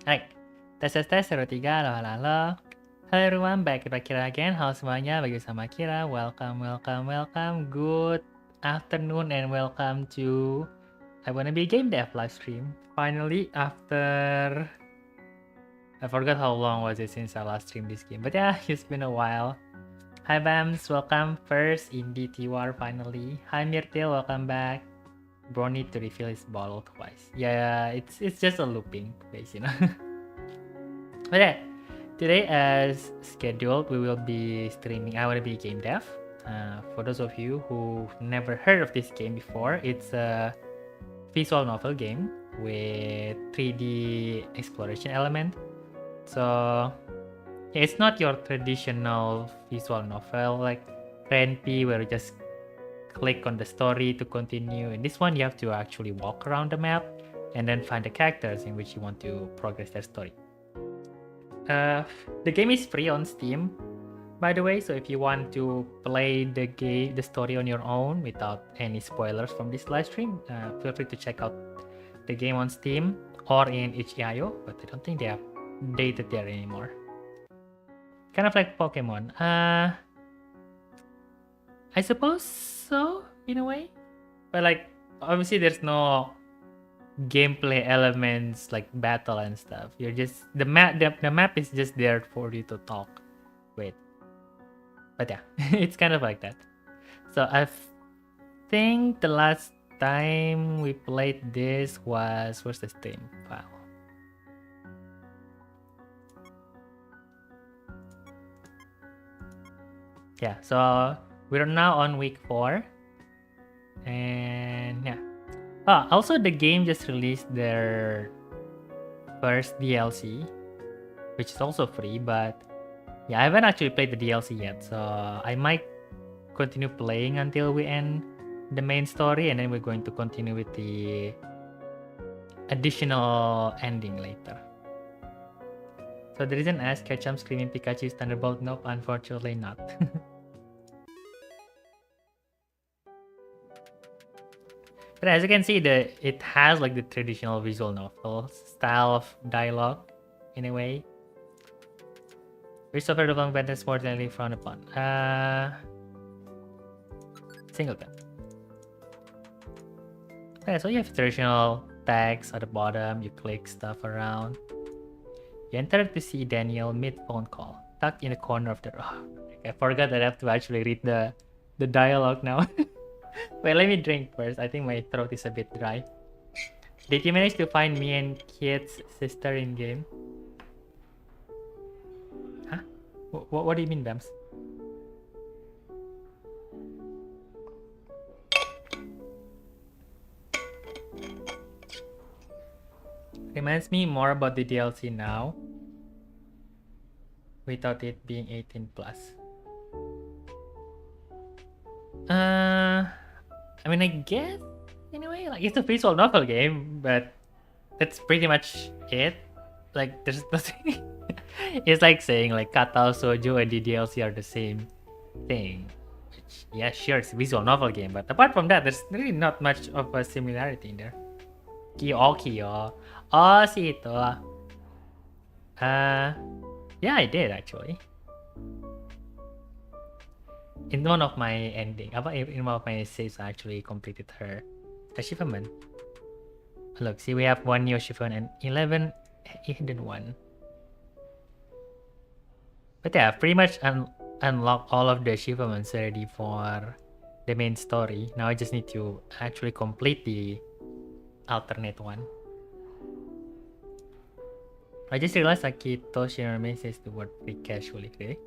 はい。Tes 03, halo. Hello everyone, back with Kira again. Halo semuanya, bagi sama Kira. Welcome. Good afternoon and welcome to I Wanna Be a Game Dev live stream. Finally, after I forgot how long was it since I last streamed this game, but yeah, it's been a while. Hi Bams, welcome. First Indie Tiwar finally. Hi Myrtil, welcome back. Bro need to refill his bottle twice. Yeah, it's just a looping phase, you know. But yeah, today as scheduled, we will be streaming I Wanna Be a Game Dev. For those of you who never heard of this game before, it's a visual novel game with 3D exploration element. So yeah, it's not your traditional visual novel like RNP where you just click on the story to continue. In this one, you have to actually walk around the map and then find the characters in which you want to progress their story. The game is free on Steam, by the way, so if you want to play the story on your own without any spoilers from this live stream, feel free to check out the game on Steam or in itch.io, but I don't think they have dated there anymore. Kind of like Pokemon. I suppose so, in a way. But like, obviously there's no gameplay elements like battle and stuff. You're just the map is just there for you to talk with. But yeah, it's kind of like that. So I think the last time we played this was, where's the stream file? Yeah, so we're now on week 4. And yeah. Also the game just released their first DLC, which is also free, but yeah, I haven't actually played the DLC yet, so I might continue playing until we end the main story, and then we're going to continue with the additional ending later. So there is an Ash Ketchum screaming Pikachu's Thunderbolt. Nope, unfortunately not. But as you can see, it has like the traditional visual novel style of dialogue in a way. Christopher Long Band is more than frowned upon. Singleton. Yeah, so you have traditional text at the bottom, you click stuff around. You enter to see Daniel mid-phone call, tucked in the corner of the room. I forgot that I have to actually read the dialogue now. Wait, let me drink first. I think my throat is a bit dry. Did you manage to find me and Kit's sister in game? Huh? What do you mean, Bams? Reminds me more about the DLC now, without it being 18 plus. I mean, I guess anyway, like it's a visual novel game, but that's pretty much it. Like there's nothing. It's like saying like Katal Sojo and the DLC are the same thing. Which, yeah, sure, it's a visual novel game, but apart from that, there's really not much of a similarity in there. Kyo. Oh, si ito. Yeah, I did actually. In one of my ending, in one of my saves, I actually completed her achievement. Look, see, we have 1 new achievement and 11 hidden one. But yeah, pretty much unlock all of the achievements already for the main story. Now I just need to actually complete the alternate one. I just realized Akito Shinrame says the word free casually today.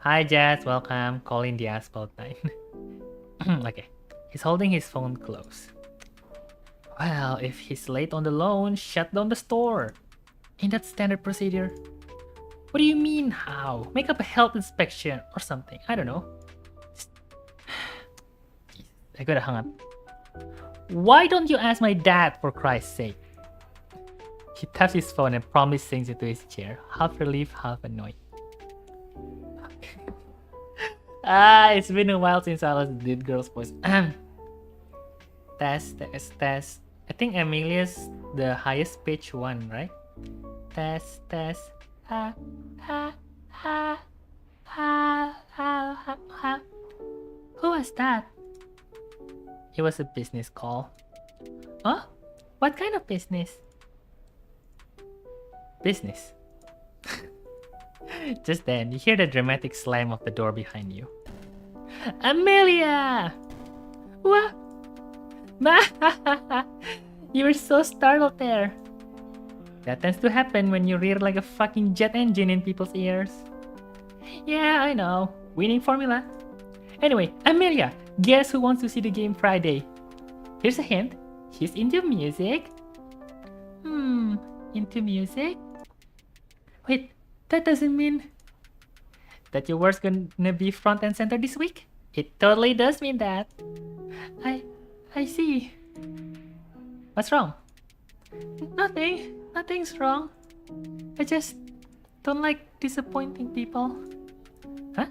Hi Jazz, welcome. Calling the asphalt 9. Okay, he's holding his phone close. Well, if he's late on the loan, shut down the store. Ain't that standard procedure? What do you mean how? Make up a health inspection or something. I don't know. I gotta hang up. Why don't you ask my dad, for Christ's sake? He taps his phone and promptly sinks into his chair, half relieved, half annoyed. It's been a while since I last did girl's voice. Test. I think Amelia's the highest pitch one, right? test. Ha, ha, ha, ha, ha, ha. Who was that? It was a business call. Huh? What kind of business? Business. Just then, you hear the dramatic slam of the door behind you. Amelia! What? You were so startled there. That tends to happen when you rear like a fucking jet engine in people's ears. Yeah, I know. Winning formula. Anyway, Amelia, guess who wants to see the game Friday? Here's a hint. She's into music. Into music? Wait, that doesn't mean that your work's gonna be front and center this week? It totally does mean that. I see. What's wrong? Nothing's wrong. I just don't like disappointing people. Huh?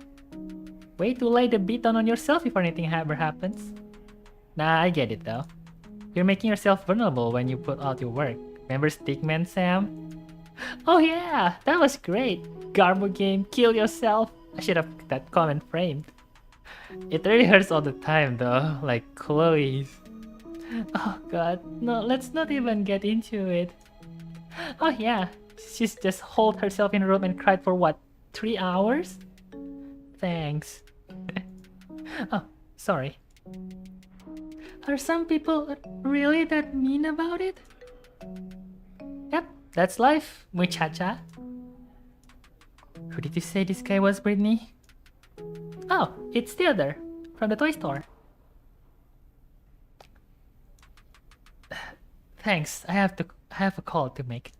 Way to lay the beat on yourself if anything ever happens. Nah, I get it though. You're making yourself vulnerable when you put out your work. Remember Stickman Sam? Oh yeah, that was great. Garbo game, kill yourself. I should have that comment framed. It really hurts all the time though, like Chloe's. Oh god, no, let's not even get into it. Oh yeah, she's just holed herself in a room and cried for what, 3 hours? Thanks. Oh, sorry. Are some people really that mean about it? Yep, that's life, muchacha. Who did you say this guy was, Brittany? Oh, it's Theodore, from the toy store. Thanks, I have a call to make.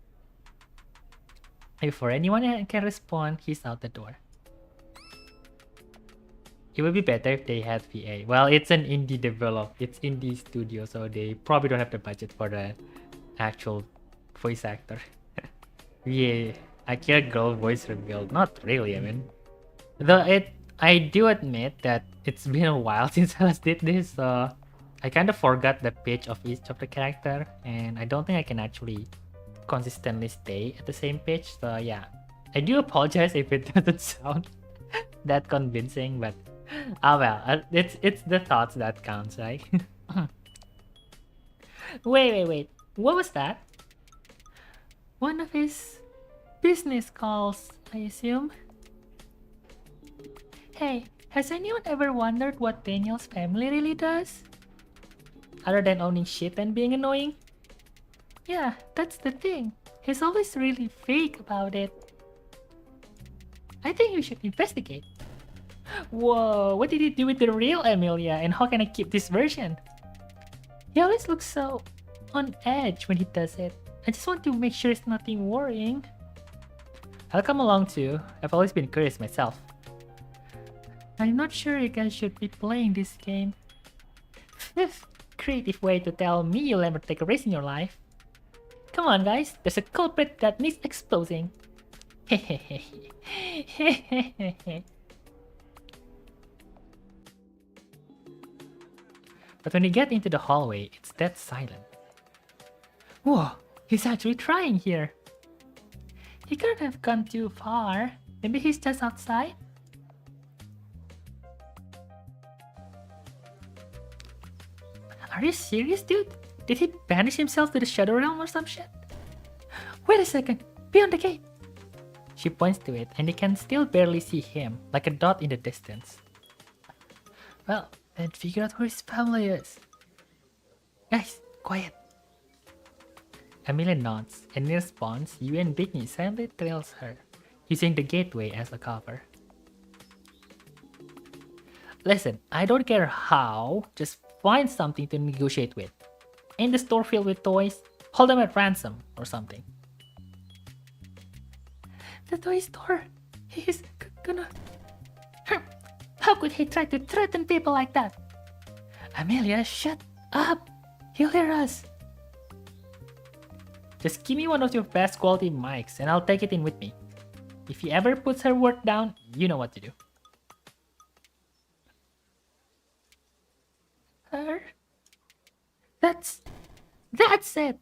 Before anyone can respond, he's out the door. It would be better if they had VA. Well, it's an indie develop. It's indie studio, so they probably don't have the budget for the actual voice actor. Yeah, Akira girl voice revealed. Not really, I mean. Though I do admit that it's been a while since I last did this, so I kind of forgot the pitch of each of the character, and I don't think I can actually consistently stay at the same pitch. So yeah, I do apologize if it doesn't sound that convincing, but well, it's the thoughts that counts, right? Wait, what was that? One of his business calls, I assume. Hey, has anyone ever wondered what Daniel's family really does? Other than owning shit and being annoying? Yeah, that's the thing. He's always really fake about it. I think you should investigate. Whoa, what did he do with the real Amelia, and how can I keep this version? He always looks so on edge when he does it. I just want to make sure it's nothing worrying. I'll come along too. I've always been curious myself. I'm not sure you guys should be playing this game. Creative way to tell me you'll never take a risk in your life. Come on guys, there's a culprit that needs exposing. But when you get into the hallway, it's dead silent. Whoa, he's actually trying here. He couldn't have gone too far. Maybe he's just outside? Are you serious, dude? Did he banish himself to the Shadow Realm or some shit? Wait a second, beyond the gate! She points to it, and you can still barely see him, like a dot in the distance. Well, then figure out who his family is. Guys, quiet. Amelia nods, and in response, you and Brittany silently trails her, using the gateway as a cover. Listen, I don't care how, just find something to negotiate with. In the store filled with toys, hold them at ransom or something. The toy store? He's gonna... How could he try to threaten people like that? Amelia, shut up! He'll hear us. Just give me one of your best quality mics and I'll take it in with me. If he ever puts her work down, you know what to do. Her? That's it!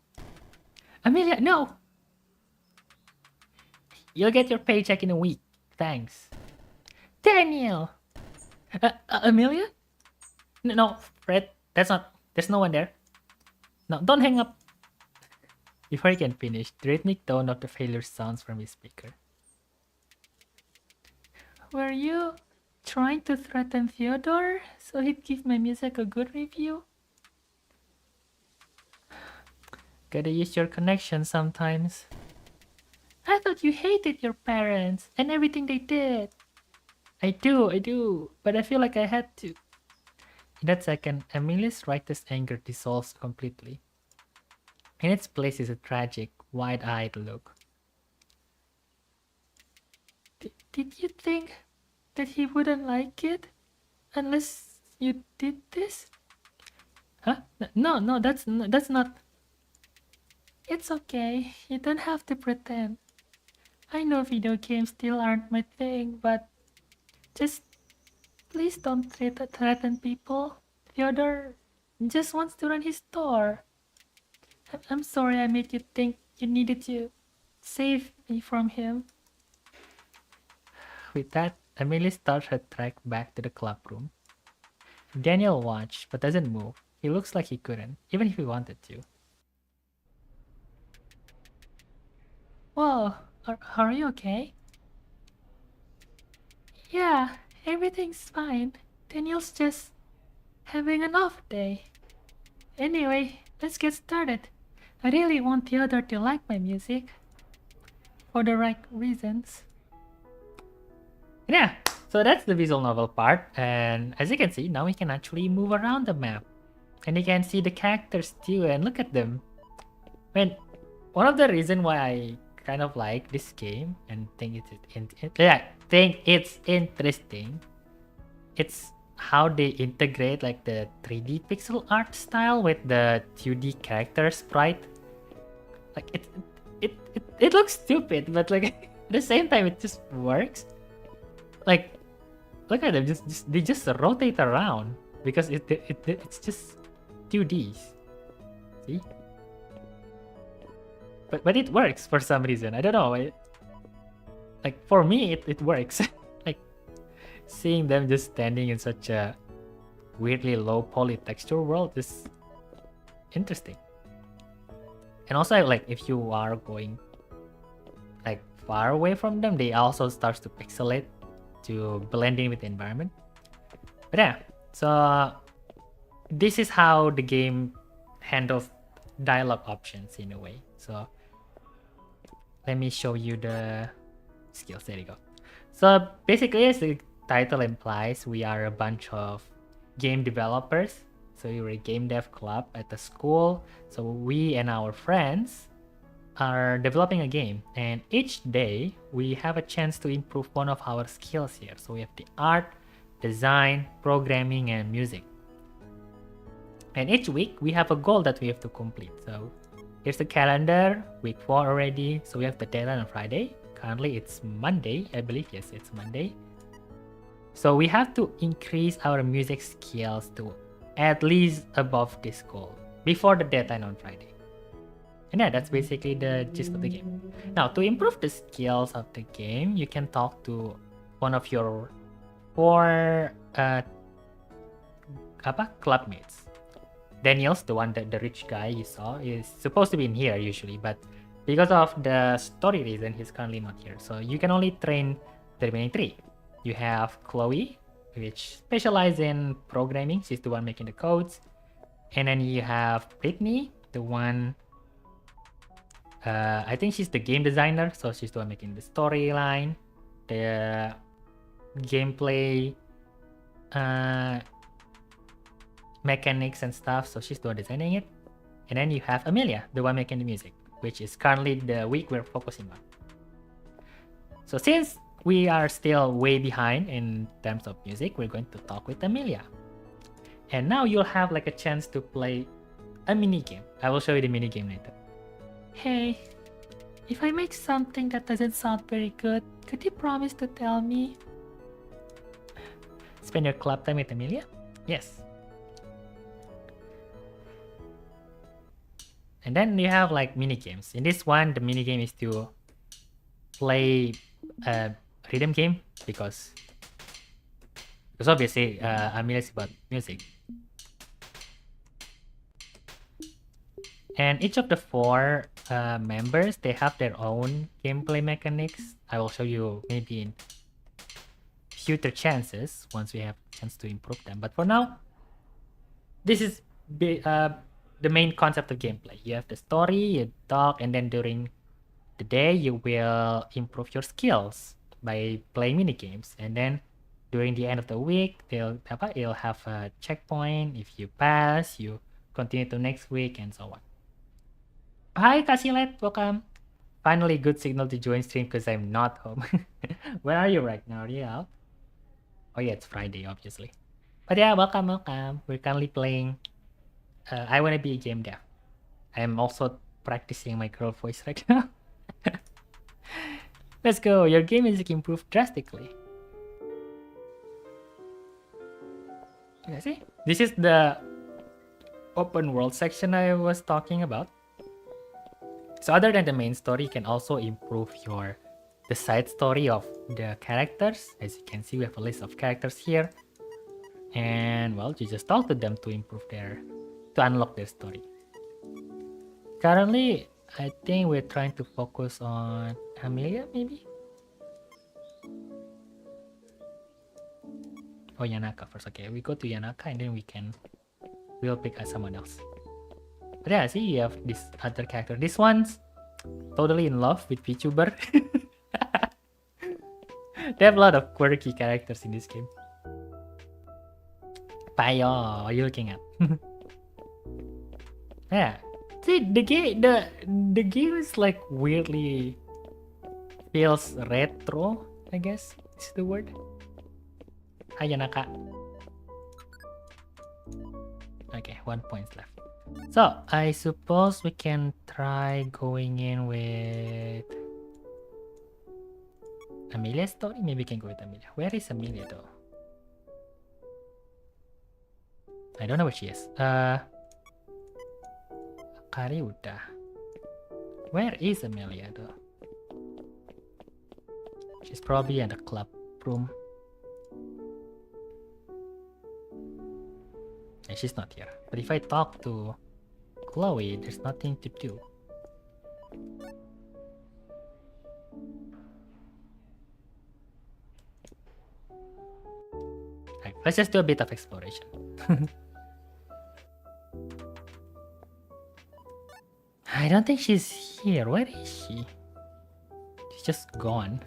Amelia, no! You'll get your paycheck in a week. Thanks. Daniel! Amelia? No, Fred, there's no one there. No, don't hang up. Before he can finish, the rhythmic tone of the failure sounds from his speaker. Were you trying to threaten Theodore so he'd give my music a good review? Gotta use your connection sometimes. I thought you hated your parents and everything they did. I do, but I feel like I had to. In that second, Amelia's righteous anger dissolves completely. In its place is a tragic, wide-eyed look. Did you think that he wouldn't like it unless you did this? Huh? No, that's not. It's okay. You don't have to pretend. I know video games still aren't my thing, but just please don't threaten people. Theodore just wants to run his store. I'm sorry I made you think you needed to save me from him. With that, Amelie starts her trek back to the club room. Daniel watched, but doesn't move. He looks like he couldn't, even if he wanted to. Whoa, are you okay? Yeah, everything's fine. Daniel's just having an off day. Anyway, let's get started. I really want Theodore to like my music. For the right reasons. Yeah, so that's the visual novel part. And as you can see, now we can actually move around the map. And you can see the characters too, and look at them. I mean, one of the reasons why I kind of like this game and think it's interesting, it's how they integrate like the 3D pixel art style with the 2D character sprite. Like it looks stupid, but like at the same time it just works. Like look at them, they just rotate around because it's just 2Ds. See? But it works for some reason. I don't know. Like for me, it works. Like seeing them just standing in such a weirdly low poly texture world is interesting. And also, like if you are going like far away from them, they also start to pixelate to blend in with the environment. But yeah, so this is how the game handles dialogue options in a way. So let me show you the skills. There you go. So basically, as the title implies, we are a bunch of game developers. So we're a game dev club at the school. So we and our friends are developing a game, and each day we have a chance to improve one of our skills here. So we have the art, design, programming, and music. And each week we have a goal that we have to complete. So here's the calendar, week 4 already. So we have the deadline on Friday. Currently it's Monday, I believe. Yes, it's Monday. So we have to increase our music skills to at least above this goal before the deadline on Friday. And yeah, that's basically the gist of the game. Now, to improve the skills of the game, you can talk to one of your 4 clubmates. Daniel's the one that the rich guy you saw is supposed to be in here usually, but because of the story reason, he's currently not here. So you can only train the remaining 3. You have Chloe, which specializes in programming. She's the one making the codes. And then you have Brittany, the one, I think she's the game designer. So she's the one making the storyline, the gameplay, mechanics and stuff. So she's the one designing it. And then you have Amelia, the one making the music, which is currently the week we're focusing on. So since we are still way behind in terms of music, we're going to talk with Amelia. And now you'll have like a chance to play a mini game. I will show you the mini game later. Hey, if I make something that doesn't sound very good, could you promise to tell me? Spend your club time with Amelia? Yes. And then you have like mini games. In this one, the mini game is to play a rhythm game because obviously Amelia is about music. And each of the 4 members, they have their own gameplay mechanics. I will show you maybe in future chances once we have a chance to improve them. But for now, this is the main concept of gameplay. You have the story, you talk, and then during the day you will improve your skills by playing mini games. And then during the end of the week, you'll have a checkpoint. If you pass, you continue to next week and so on. Hi Kasilet, welcome. Finally, good signal to join stream because I'm not home. Where are you right now? Are you out? Oh yeah, it's Friday, obviously. But yeah, welcome. We're currently playing I Wanna Be a Game Dev. I'm also practicing my girl voice right now. Let's go. Your game music improved drastically. You see? This is the open world section I was talking about. So other than the main story, you can also improve the side story of the characters. As you can see, we have a list of characters here. And well, you just talk to them to unlock their story. Currently, I think we're trying to focus on Amelia, maybe? Oh, Yanaka first. Okay, we go to Yanaka and then we'll pick someone else. But yeah, see, you have this other character. This one's totally in love with VTuber. They have a lot of quirky characters in this game. Payo, what are you looking at? Yeah, see, the game is like weirdly feels retro, I guess is the word. Hi Yanaka. Okay, 1 point left. So I suppose we can try going in with Amelia's story. Maybe we can go with Amelia. Where is Amelia though? I don't know where she is. Kari udah. Where is Amelia though? She's probably in the club room. And she's not here. But if I talk to Chloe, there's nothing to do. Right, let's just do a bit of exploration. I don't think she's here. Where is she? She's just gone.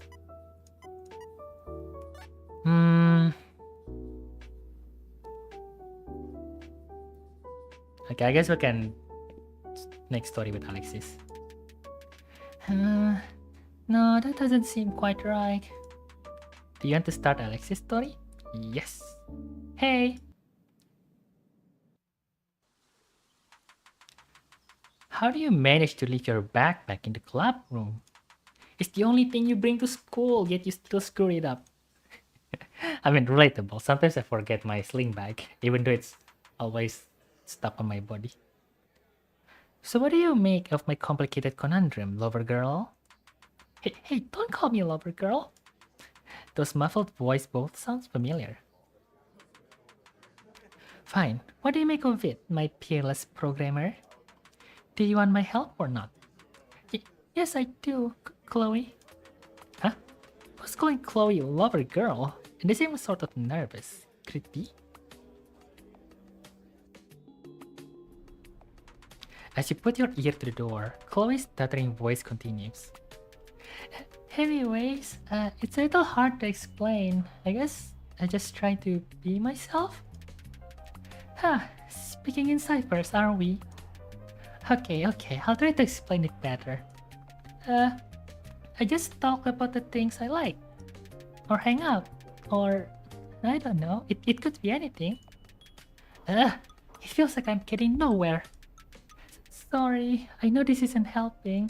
Okay, I guess we can next story with Alexis. No, that doesn't seem quite right. Do you want to start Alexis' story? Yes. Hey! How do you manage to leave your backpack in the club room? It's the only thing you bring to school, yet you still screw it up. I mean, relatable. Sometimes I forget my sling bag, even though it's always stuck on my body. So what do you make of my complicated conundrum, lover girl? Hey, don't call me lover girl. Those muffled voice both sounds familiar. Fine, what do you make of it, my peerless programmer? Do you want my help or not? Yes, I do, Chloe. Huh? Who's calling Chloe lover girl? And they seem sort of nervous. Could it be? As you put your ear to the door, Chloe's stuttering voice continues. Anyways, it's a little hard to explain. I guess I just try to be myself? Speaking in ciphers, are we? Okay, I'll try to explain it better. I just talk about the things I like. Or hang out. Or, I don't know, it could be anything. It feels like I'm getting nowhere. Sorry, I know this isn't helping.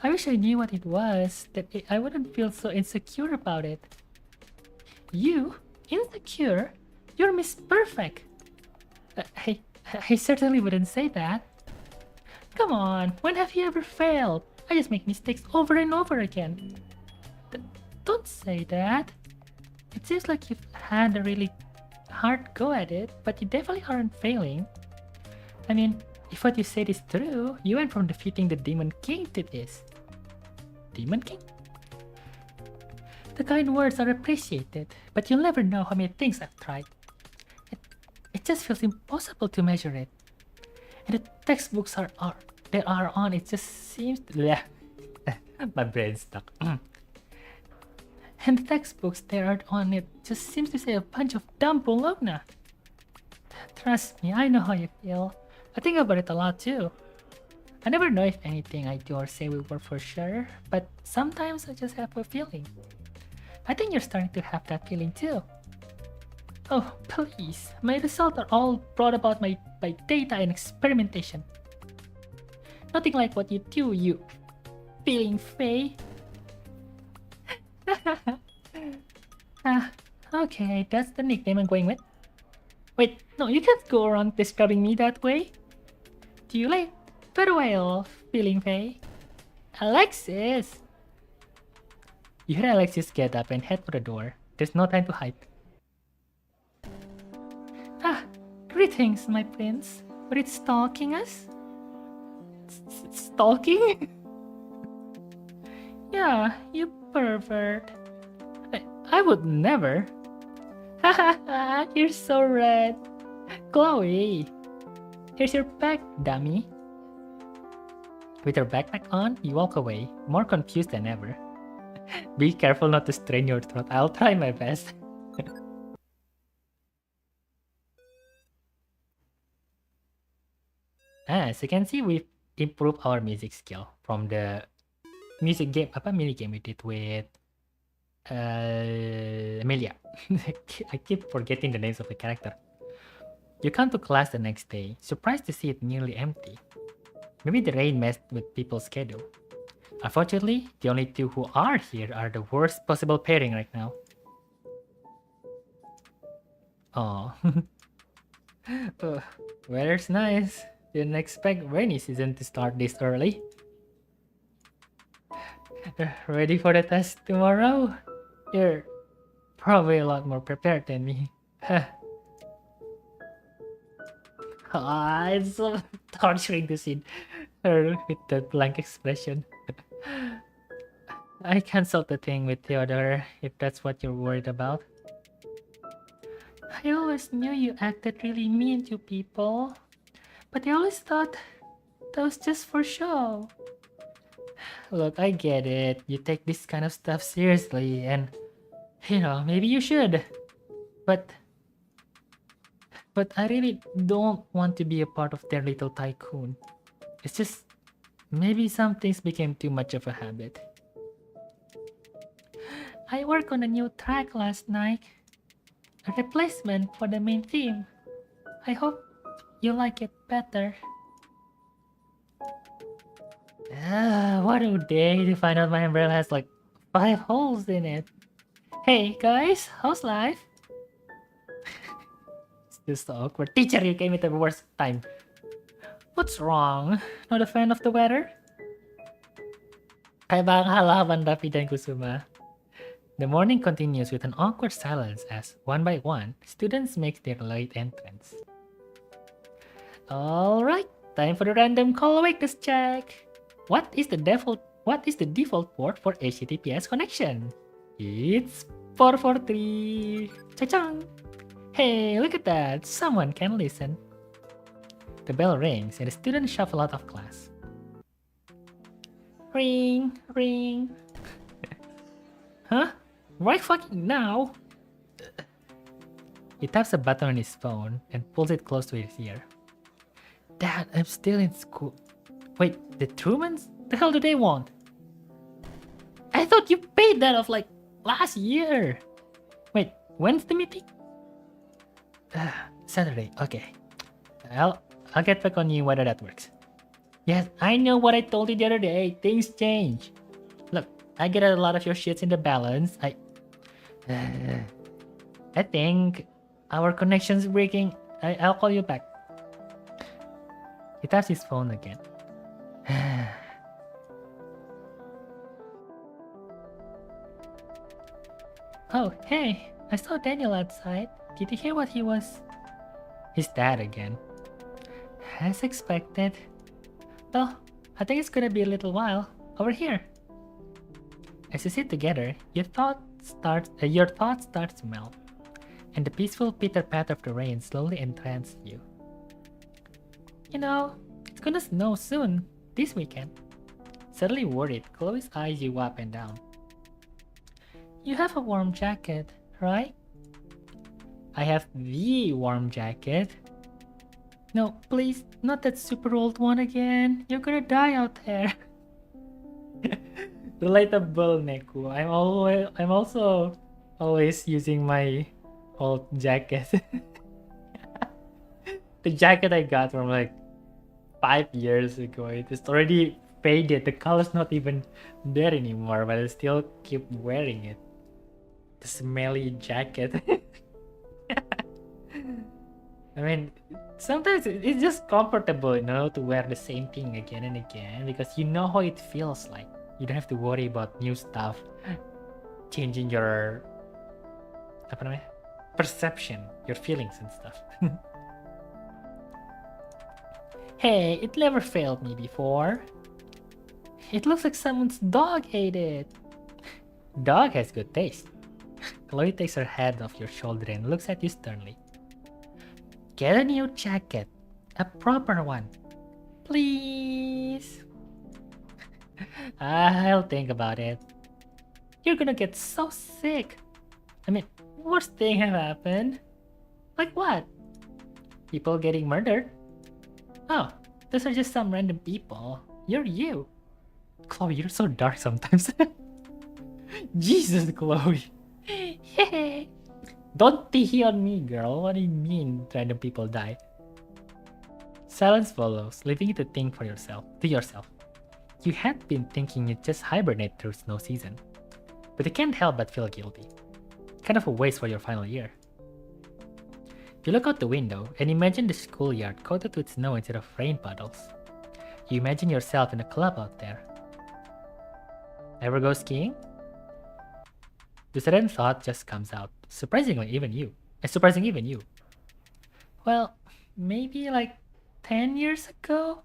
I wish I knew what it was, that I wouldn't feel so insecure about it. You? Insecure? You're Miss Perfect! I certainly wouldn't say that. Come on, when have you ever failed? I just make mistakes over and over again. Don't say that. It seems like you've had a really hard go at it, but you definitely aren't failing. I mean, if what you said is true, you went from defeating the Demon King to this. Demon King? The kind words are appreciated, but you'll never know how many things I've tried. It just feels impossible to measure it. And the textbooks are on, it just seems... Bleh. My brain's stuck. And the textbooks there are on it just seems to say a bunch of dumb bologna. Trust me, I know how you feel. I think about it a lot too. I never know if anything I do or say will work for sure, but sometimes I just have a feeling. I think you're starting to have that feeling too. Oh, please. My results are all brought about by data and experimentation. Nothing like what you do, you feeling Faye. Okay, that's the nickname I'm going with. Wait, no, you can't go around describing me that way. Do you like farewell, feeling Faye? Alexis! You hear Alexis get up and head for the door. There's no time to hide. Greetings, my prince. Were it stalking us? Stalking? Yeah, you pervert. I would never. Hahaha, you're so red. Chloe, here's your bag, dummy. With your backpack on, you walk away, more confused than ever. Be careful not to strain your throat. I'll try my best. As you can see, we've improved our music skill from the music game, mini game we did with Amelia. I keep forgetting the names of the character. You come to class the next day, surprised to see it nearly empty. Maybe the rain messed with people's schedule. Unfortunately, the only two who are here are the worst possible pairing right now. Oh, weather's nice. Didn't expect rainy season to start this early. Ready for the test tomorrow? You're probably a lot more prepared than me. It's so torturing to see her with that blank expression. I canceled the thing with Theodore, if that's what you're worried about. I always knew you acted really mean to people, but I always thought that was just for show. Look, I get it. You take this kind of stuff seriously, and you know, maybe you should. But I really don't want to be a part of their little tycoon. It's just maybe some things became too much of a habit. I worked on a new track last night. A replacement for the main theme. I hope you like it better. What a day to find out my umbrella has like 5 holes in it. Hey guys, how's life? It's just so awkward. Teacher, you came at the worst time. What's wrong? Not a fan of the weather? Kaya bang halaman Rapi dan Kusuma? The morning continues with an awkward silence as, one by one, students make their late entrance. Alright, time for the random call awakeness check. What is the default port for HTTPS connection? It's 443. Cha-chang! Hey, look at that! Someone can listen. The bell rings and the students shuffle out of class. Ring, ring. Huh? Right fucking now? He taps a button on his phone and pulls it close to his ear. Dad, I'm still in school. Wait, the Trumans? The hell do they want? I thought you paid that off like last year. Wait, when's the meeting? Saturday, okay. I'll get back on you whether that works. Yes, I know what I told you the other day. Things change. Look, I get a lot of your shits in the balance. I think our connection's breaking. I'll call you back. He taps his phone again. Oh, hey, I saw Daniel outside. Did you hear what he was? His dad again. As expected. Well, I think it's gonna be a little while. Over here. As you sit together, your thoughts start to melt, and the peaceful pitter-patter of the rain slowly entrances you. You know, it's gonna snow soon, this weekend. Suddenly worried, Chloe's eyes you up and down. You have a warm jacket, right? I have the warm jacket. No, please, not that super old one again. You're gonna die out there. Relatable, Neku. I'm also always using my old jacket. The jacket I got from like 5 years ago. It is already faded. The color's not even there anymore, but I still keep wearing it. The smelly jacket. I mean, sometimes it's just comfortable, you know, to wear the same thing again and again because you know how it feels like. You don't have to worry about new stuff changing your perception, your feelings and stuff. Hey, it never failed me before. It looks like someone's dog ate it. Dog has good taste. Chloe takes her head off your shoulder and looks at you sternly. Get a new jacket. A proper one. Please. I'll think about it. You're gonna get so sick. I mean, worst thing have happened. Like what? People getting murdered? Oh, those are just some random people. You're you. Chloe, you're so dark sometimes. Jesus, Chloe. Don't tee on me, girl. What do you mean random people die? Silence follows, leaving you to think to yourself. You had been thinking you'd just hibernate through snow season. But you can't help but feel guilty. Kind of a waste for your final year. You look out the window and imagine the schoolyard coated with snow instead of rain puddles. You imagine yourself in a club out there. Ever go skiing? The sudden thought just comes out, surprising even you. Well, maybe like 10 years ago?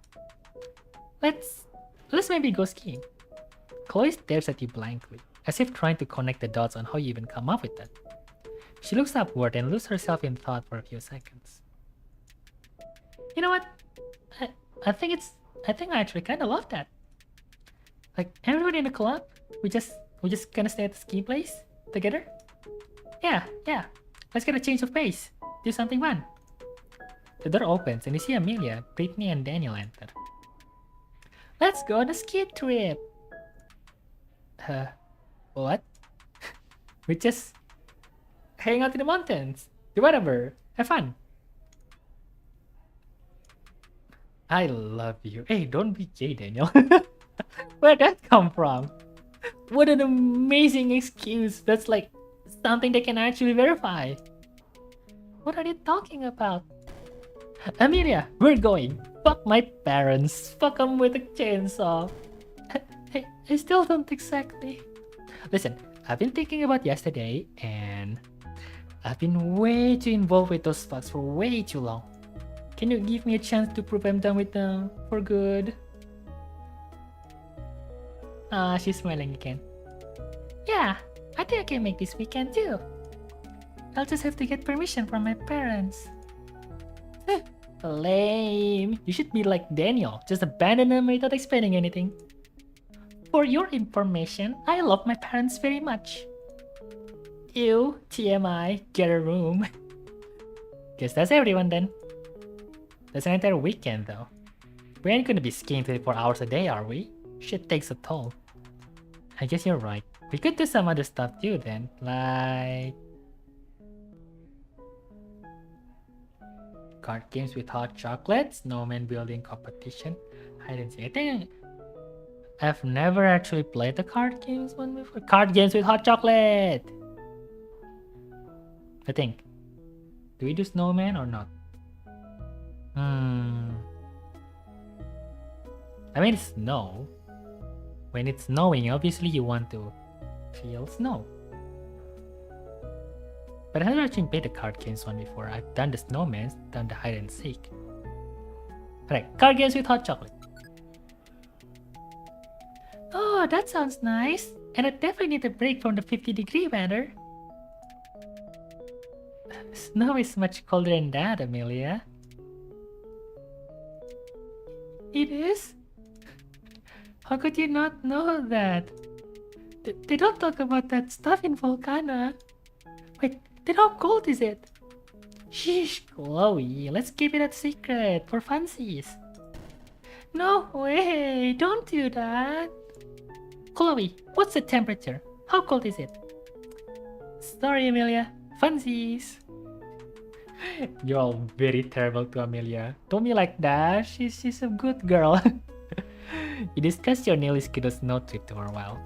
Let's maybe go skiing. Chloe stares at you blankly, as if trying to connect the dots on how you even come up with that. She looks upward and loses herself in thought for a few seconds. You know what? I think I actually kind of love that. Like everybody in the club, we just gonna stay at the ski place together. Yeah. Let's get a change of pace. Do something fun. The door opens and you see Amelia, Brittany, and Daniel enter. Let's go on a ski trip. What? We just hang out in the mountains. Do whatever. Have fun. I love you. Hey, don't be gay, Daniel. Where'd that come from? What an amazing excuse. That's like something they can actually verify. What are you talking about? Amelia, we're going. Fuck my parents. Fuck them with a chainsaw. I still don't exactly. Listen, I've been thinking about yesterday and I've been way too involved with those fucks for way too long. Can you give me a chance to prove I'm done with them for good? She's smiling again. Yeah, I think I can make this weekend too. I'll just have to get permission from my parents. Lame. You should be like Daniel, just abandon them without explaining anything. For your information, I love my parents very much. Ew, TMI, get a room. Guess that's everyone then. That's an entire weekend though. We ain't gonna be skiing 24 hours a day, are we? Shit takes a toll. I guess you're right. We could do some other stuff too then, like card games with hot chocolate, snowman building competition, hide and seek. I think I've never actually played the card games one before. Card games with hot chocolate! I think. Do we do snowman or not? I mean, it's snow. When it's snowing, obviously you want to feel snow. But I haven't actually played the card games one before. I've done the snowman, done the hide and seek. Alright, card games with hot chocolate. Oh, that sounds nice. And I definitely need a break from the 50-degree weather. Snow is much colder than that, Amelia. It is? How could you not know that? They don't talk about that stuff in Volcana. Wait, then how cold is it? Sheesh, Chloe, let's keep it a secret for funsies. No way, don't do that. Chloe, what's the temperature? How cold is it? Sorry, Amelia. Funsies. You're all very terrible to Amelia. Don't be like that. She's a good girl. You discussed your nearly scheduled snow trip for a while.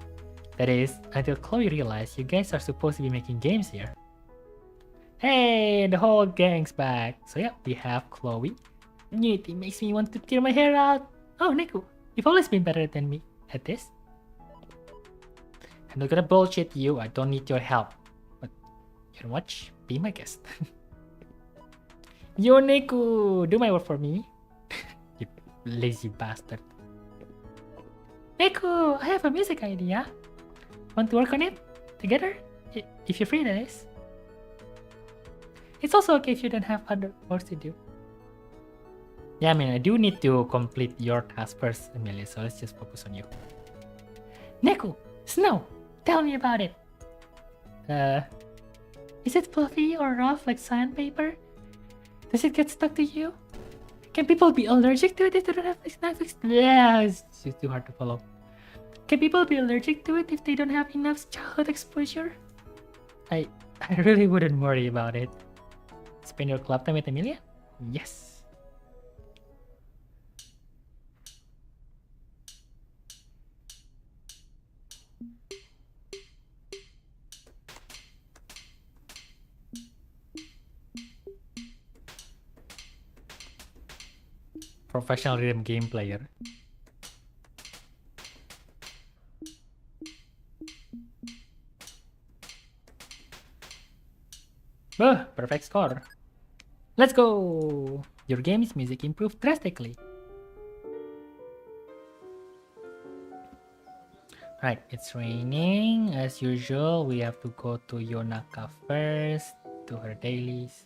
That is, until Chloe realized you guys are supposed to be making games here. Hey, the whole gang's back. So yeah, we have Chloe. It makes me want to tear my hair out. Oh, Neku, you've always been better than me at this. I'm not gonna bullshit you. I don't need your help. But you know what? Be my guest. Yo, Neku, do my work for me. You lazy bastard. Neku, I have a music idea. Want to work on it? Together? If you're free, that is. It's also okay if you don't have other work to do. Yeah, I mean, I do need to complete your task first, Amelia, so let's just focus on you. Neku, snow, tell me about it. Is it fluffy or rough like sandpaper? Does it get stuck to you? Can people be allergic to it if they don't have enough? Yeah, it's too hard to follow. Can people be allergic to it if they don't have enough childhood exposure? I really wouldn't worry about it. Spend your club time with Amelia? Yes. Professional rhythm game player. Perfect score. Let's go! Your game's music improved drastically. Right, it's raining. As usual, we have to go to Yonaka first, do her dailies.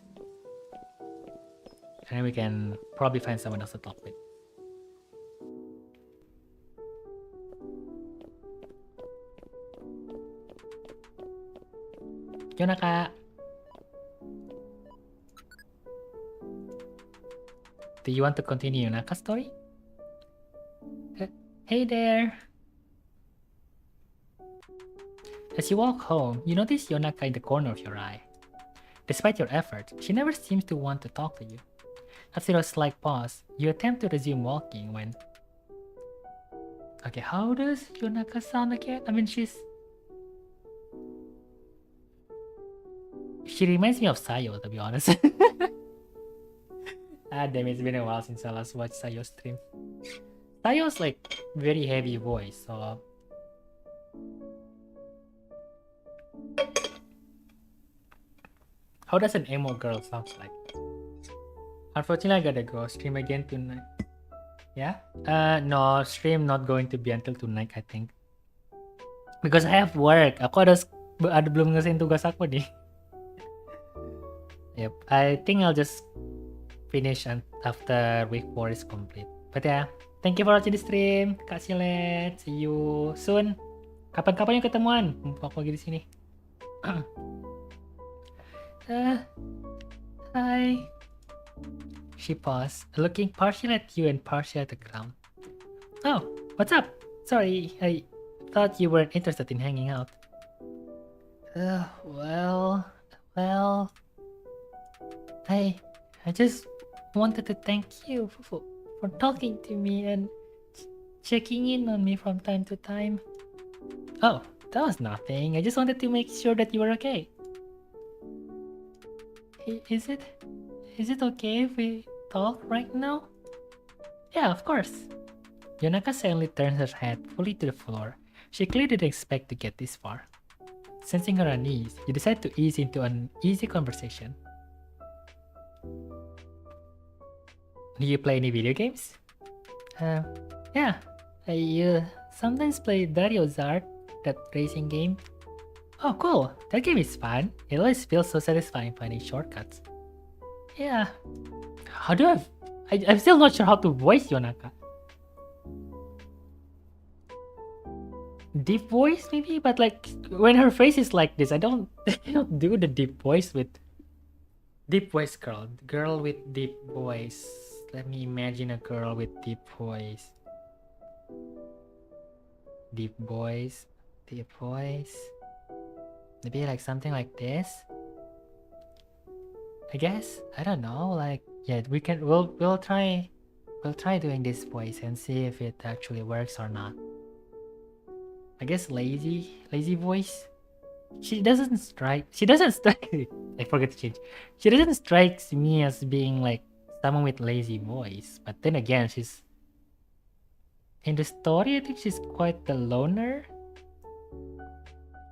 And then we can probably find someone else to talk with. Yonaka! Do you want to continue Yonaka's story? Hey there! As you walk home, you notice Yonaka in the corner of your eye. Despite your effort, she never seems to want to talk to you. After a slight pause, you attempt to resume walking when... Okay, how does Yonaka sound again? I mean, she reminds me of Sayo, to be honest. Ah, damn, it's been a while since I last watched Sayo's stream. Sayo's like very heavy voice, so... How does an emo girl sound like? Unfortunately, I gotta go stream again tonight. Yeah? No, stream not going to be until tonight, I think. Because I have work. Aku ada belum ngelesain tugas aku nih. Yep, I think I'll just finish after week 4 is complete. But yeah, thank you for watching the stream. Kak Silet, see you soon. Kapan-kapan yuk ketemuan. Mumpung aku lagi di sini. Hi. She paused, looking partially at you and partially at the ground. Oh, what's up? Sorry, I thought you weren't interested in hanging out. Well... I just wanted to thank you for talking to me and checking in on me from time to time. Oh, that was nothing. I just wanted to make sure that you were okay. Is it okay if we talk right now? Yeah, of course. Yonaka suddenly turns her head fully to the floor. She clearly didn't expect to get this far. Sensing her unease, you decide to ease into an easy conversation. Do you play any video games? Yeah. I sometimes play Dario's Art, that racing game. Oh, cool. That game is fun. It always feels so satisfying finding shortcuts. Yeah. How do I'm still not sure how to voice Yonaka. Deep voice maybe, but like when her face is like this, I don't do the deep voice with deep voice girl with deep voice. Let me imagine a girl with deep voice. Deep voice. Maybe like something like this. I guess, I don't know, like yeah, we'll try doing this voice and see if it actually works or not. I guess lazy voice. She doesn't strike I forget to change. She doesn't strike me as being like someone with lazy voice, but then again, she's in the story, I think she's quite the loner.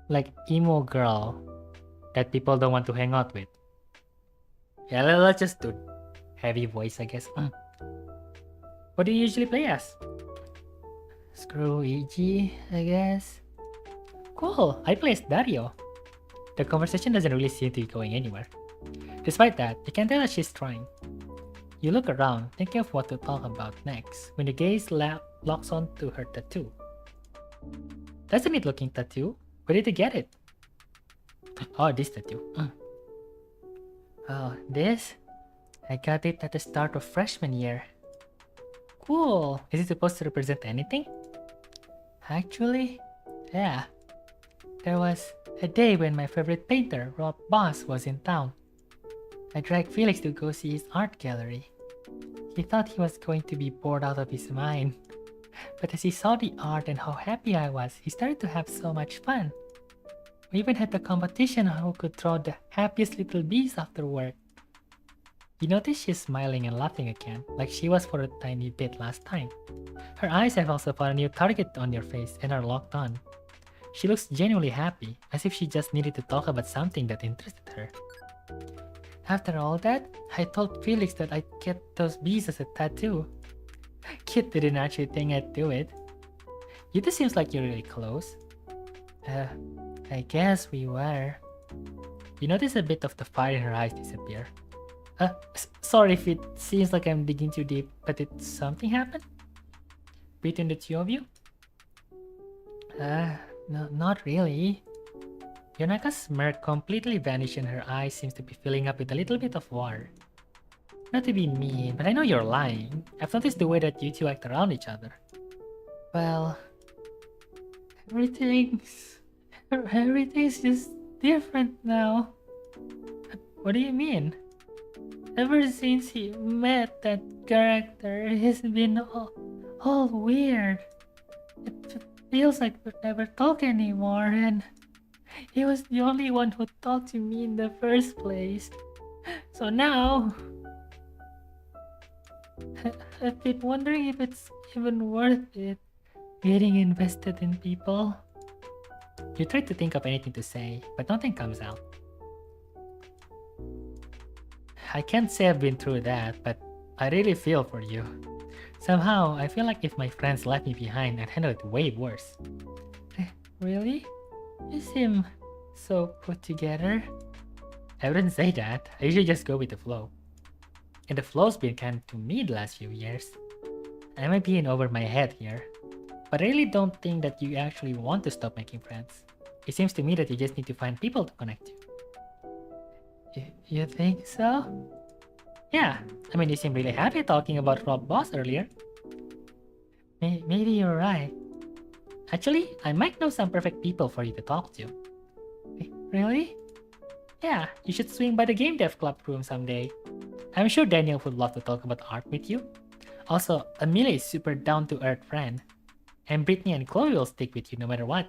Like emo girl that people don't want to hang out with. Yeah, let's just do heavy voice, I guess. What do you usually play as? Screw EG, I guess. Cool, I play as Dario. The conversation doesn't really seem to be going anywhere. Despite that, you can tell that she's trying. You look around, thinking of what to talk about next, when the gaze locks on to her tattoo. That's a neat looking tattoo. Where did you get it? Oh, this tattoo. Oh, this? I got it at the start of freshman year. Cool. Is it supposed to represent anything? Actually, yeah. There was a day when my favorite painter, Rob Boss, was in town. I dragged Felix to go see his art gallery. He thought he was going to be bored out of his mind. But as he saw the art and how happy I was, he started to have so much fun. We even had a competition on who could draw the happiest little bees after work. You notice she's smiling and laughing again, like she was for a tiny bit last time. Her eyes have also found a new target on your face and are locked on. She looks genuinely happy, as if she just needed to talk about something that interested her. After all that, I told Felix that I'd get those bees as a tattoo. Kid didn't actually think I'd do it. You two seems like you're really close. I guess we were. You notice a bit of the fire in her eyes disappear. Sorry if it seems like I'm digging too deep, but did something happen? Between the two of you? No, not really. Yonaka's smirk completely vanished and her eyes seems to be filling up with a little bit of water. Not to be mean, but I know you're lying. I've noticed the way that you two act around each other. Well, everything's just different now. What do you mean? Ever since he met that character, it's been all weird. It feels like we never talk anymore, and he was the only one who talked to me in the first place. So now, I've been wondering if it's even worth it, getting invested in people. You try to think of anything to say, but nothing comes out. I can't say I've been through that, but I really feel for you. Somehow, I feel like if my friends left me behind, I'd handle it way worse. Really? You seem so put together. I wouldn't say that. I usually just go with the flow. And the flow's been kind to me the last few years. I might be in over my head here, but I really don't think that you actually want to stop making friends. It seems to me that you just need to find people to connect to. You think so? Yeah, I mean you seemed really happy talking about Rob Boss earlier. Maybe you're right. Actually, I might know some perfect people for you to talk to. Really? Yeah, you should swing by the Game Dev Club room someday. I'm sure Daniel would love to talk about art with you. Also, Amelia is super down-to-earth friend. And Brittany and Chloe will stick with you no matter what.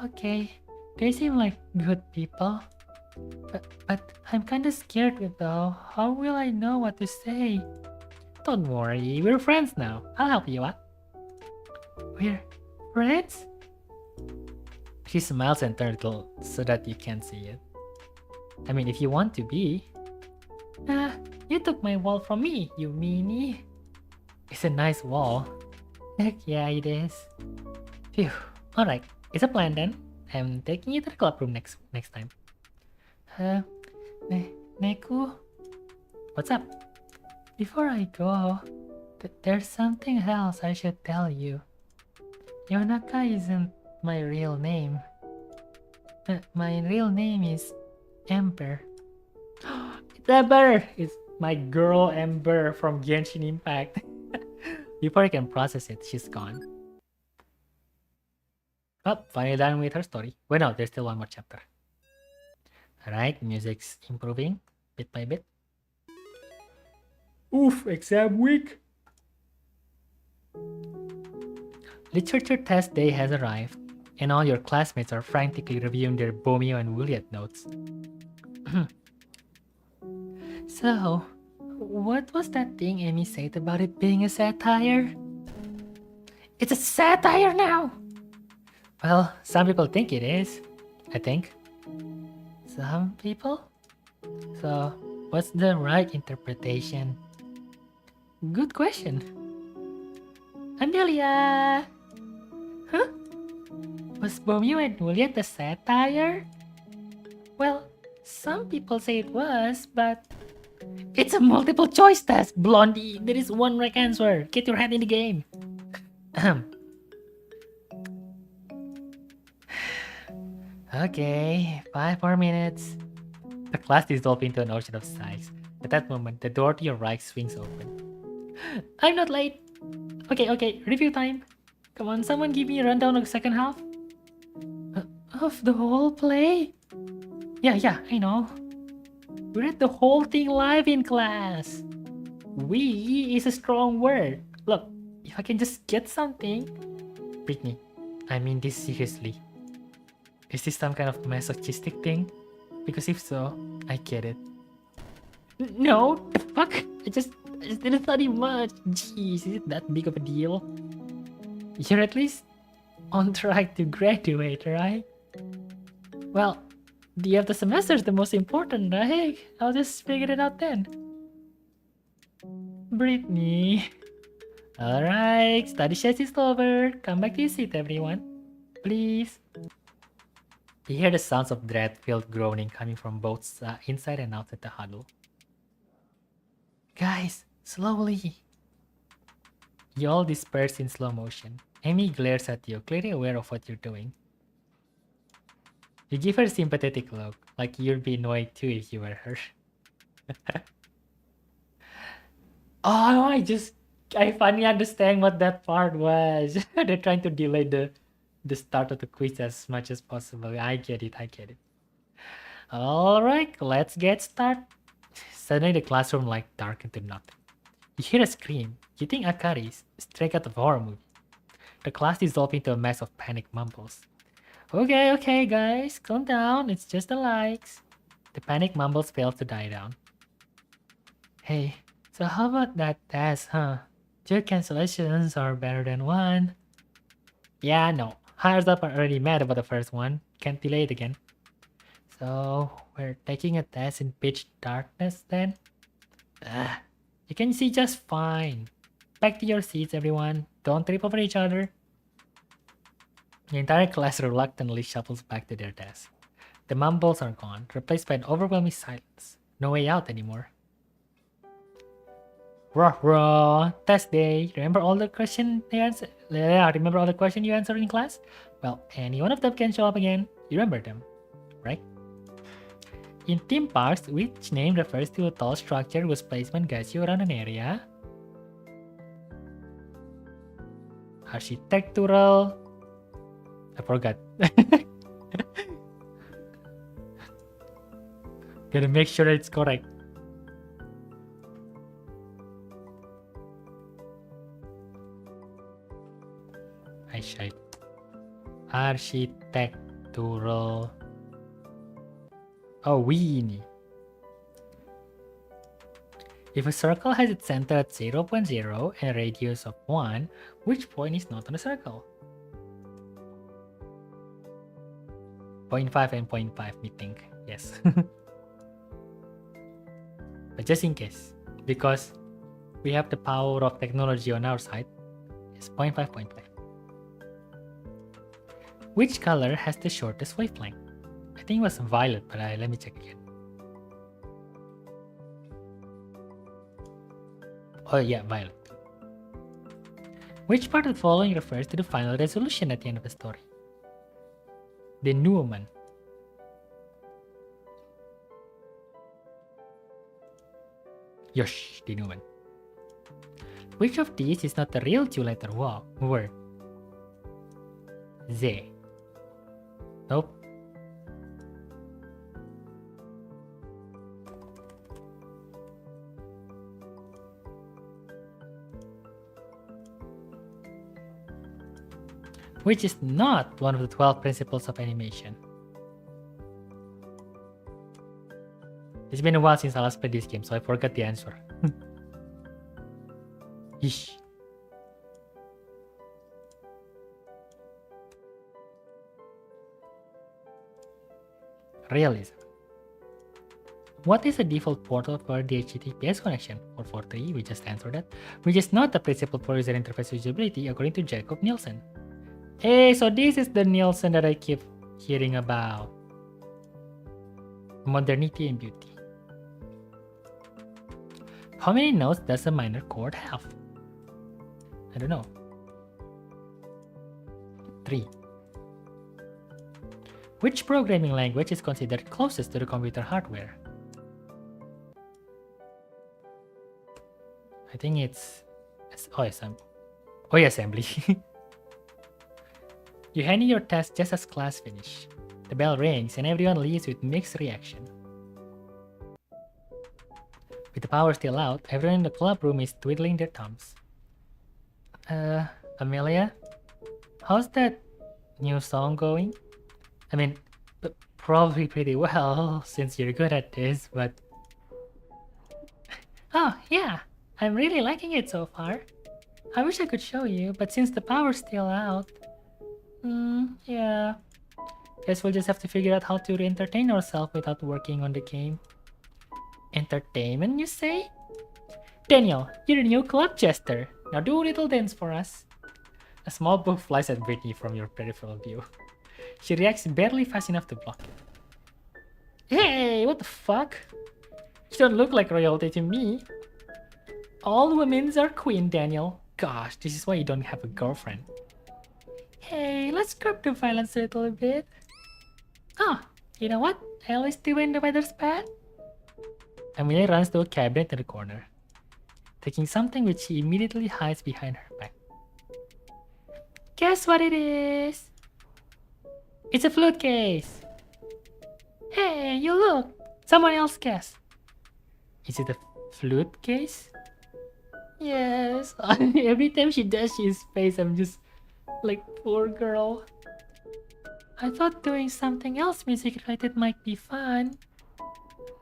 Okay. They seem like good people. But I'm kinda scared though. How will I know what to say? Don't worry, we're friends now. I'll help you out. We're friends? She smiles and turns little so that you can't see it. I mean, if you want to be. You took my wall from me, you meanie. It's a nice wall. Heck yeah, it is. Phew. Alright, it's a plan then. I'm taking you to the club room next time. Neku? What's up? Before I go, there's something else I should tell you. Yonaka isn't my real name. My real name is Ember. It's Ember! It's my girl Ember from Genshin Impact. Before I can process it, she's gone. Oh, finally done with her story. Wait, no, there's still one more chapter. Alright, music's improving bit by bit. Oof, exam week! Literature test day has arrived, and all your classmates are frantically reviewing their Bomeo and Juliet notes. So, what was that thing Amy said about it being a satire? It's a satire now! Well, some people think it is, I think. Some people? So, what's the right interpretation? Good question. Andelia! Huh? Was Bomeo and Juliet a satire? Well, some people say it was, but... It's a multiple choice test, Blondie! There is one right answer! Get your head in the game! Okay, 5 more minutes. The class dissolves into an ocean of sighs. At that moment, the door to your right swings open. I'm not late! Okay, review time. Come on, someone give me a rundown of the second half. Of the whole play? Yeah, I know. We read the whole thing live in class. We is a strong word. Look, if I can just get something... Brittany, I mean this seriously. Is this some kind of masochistic thing? Because if so, I get it. No, the fuck? I just didn't study much. Jeez, is it that big of a deal? You're at least on track to graduate, right? Well, the end of the semester is the most important, right? I'll just figure it out then. Brittany. Alright, study session is over. Come back to your seat, everyone. Please. You hear the sounds of dread-filled groaning coming from both inside and outside the huddle. Guys, slowly. You all disperse in slow motion. Amy glares at you, clearly aware of what you're doing. You give her a sympathetic look, like you'd be annoyed too if you were her. Oh, I finally understand what that part was. They're trying to delay the start of the quiz as much as possible. I get it. Alright, let's get started. Suddenly the classroom light darkened to nothing. You hear a scream. You think Akari is straight out of a horror movie. The class dissolves into a mess of panic mumbles. Okay, guys, calm down. It's just the lights. The panic mumbles fail to die down. Hey, so how about that test, huh? 2 cancellations are better than 1. Yeah, no. Hires up are already mad about the first one. Can't delay it again. So, we're taking a test in pitch darkness then? You can see just fine. Back to your seats, everyone. Don't trip over each other. The entire class reluctantly shuffles back to their desk. The mumbles are gone, replaced by an overwhelming silence. No way out anymore. Rah, test day. Remember all the questions you answered? Yeah, remember all the questions you answered in class? Well, any one of them can show up again. You remember them, right? In theme parks, which name refers to a tall structure whose placement guides you around an area? Architectural. I forgot. Gotta make sure it's correct. Architectural. Oh, weenie. If a circle has its center at 0.0 and a radius of 1, which point is not on the circle? 0.5 and 0.5, we think. Yes. But just in case, because we have the power of technology on our side, it's 0.5, 0.5. Which color has the shortest wavelength? I think it was violet, but let me check again. Oh yeah, violet. Which part of the following refers to the final resolution at the end of the story? Denouement. Yosh, denouement. Which of these is not the real two-letter word? Z. Nope. Which is not one of the 12 principles of animation? It's been a while since I last played this game, so I forgot the answer. Ish. Realism. What is the default portal for the HTTPS connection? 443, we just answered that. Which is not the principle for user interface usability according to Jacob Nielsen. Hey, so this is the Nielsen that I keep hearing about. Modernity and beauty. How many notes does a minor chord have? I don't know. 3. Which programming language is considered closest to the computer hardware? I think it's assembly. You hand in your test just as class finish. The bell rings and everyone leaves with mixed reaction. With the power still out, everyone in the club room is twiddling their thumbs. Amelia? How's that new song going? I mean, probably pretty well, since you're good at this, but... Oh, yeah, I'm really liking it so far. I wish I could show you, but since the power's still out... yeah. Guess we'll just have to figure out how to entertain ourselves without working on the game. Entertainment, you say? Daniel, you're the new club jester. Now do a little dance for us. A small book flies at Brittany from your peripheral view. She reacts barely fast enough to block it. Hey, what the fuck? You don't look like royalty to me. All women's are queen, Daniel. Gosh, this is why you don't have a girlfriend. Hey, let's curb the violence a little bit. Oh, you know what? I always do when the weather's bad. Amelia runs to a cabinet in the corner, taking something which she immediately hides behind her back. Guess what it is? It's a flute case. Hey, you look. Someone else guess. Is it a flute case? Yes. Every time she does his face, I'm just like, poor girl. I thought doing something else music related might be fun.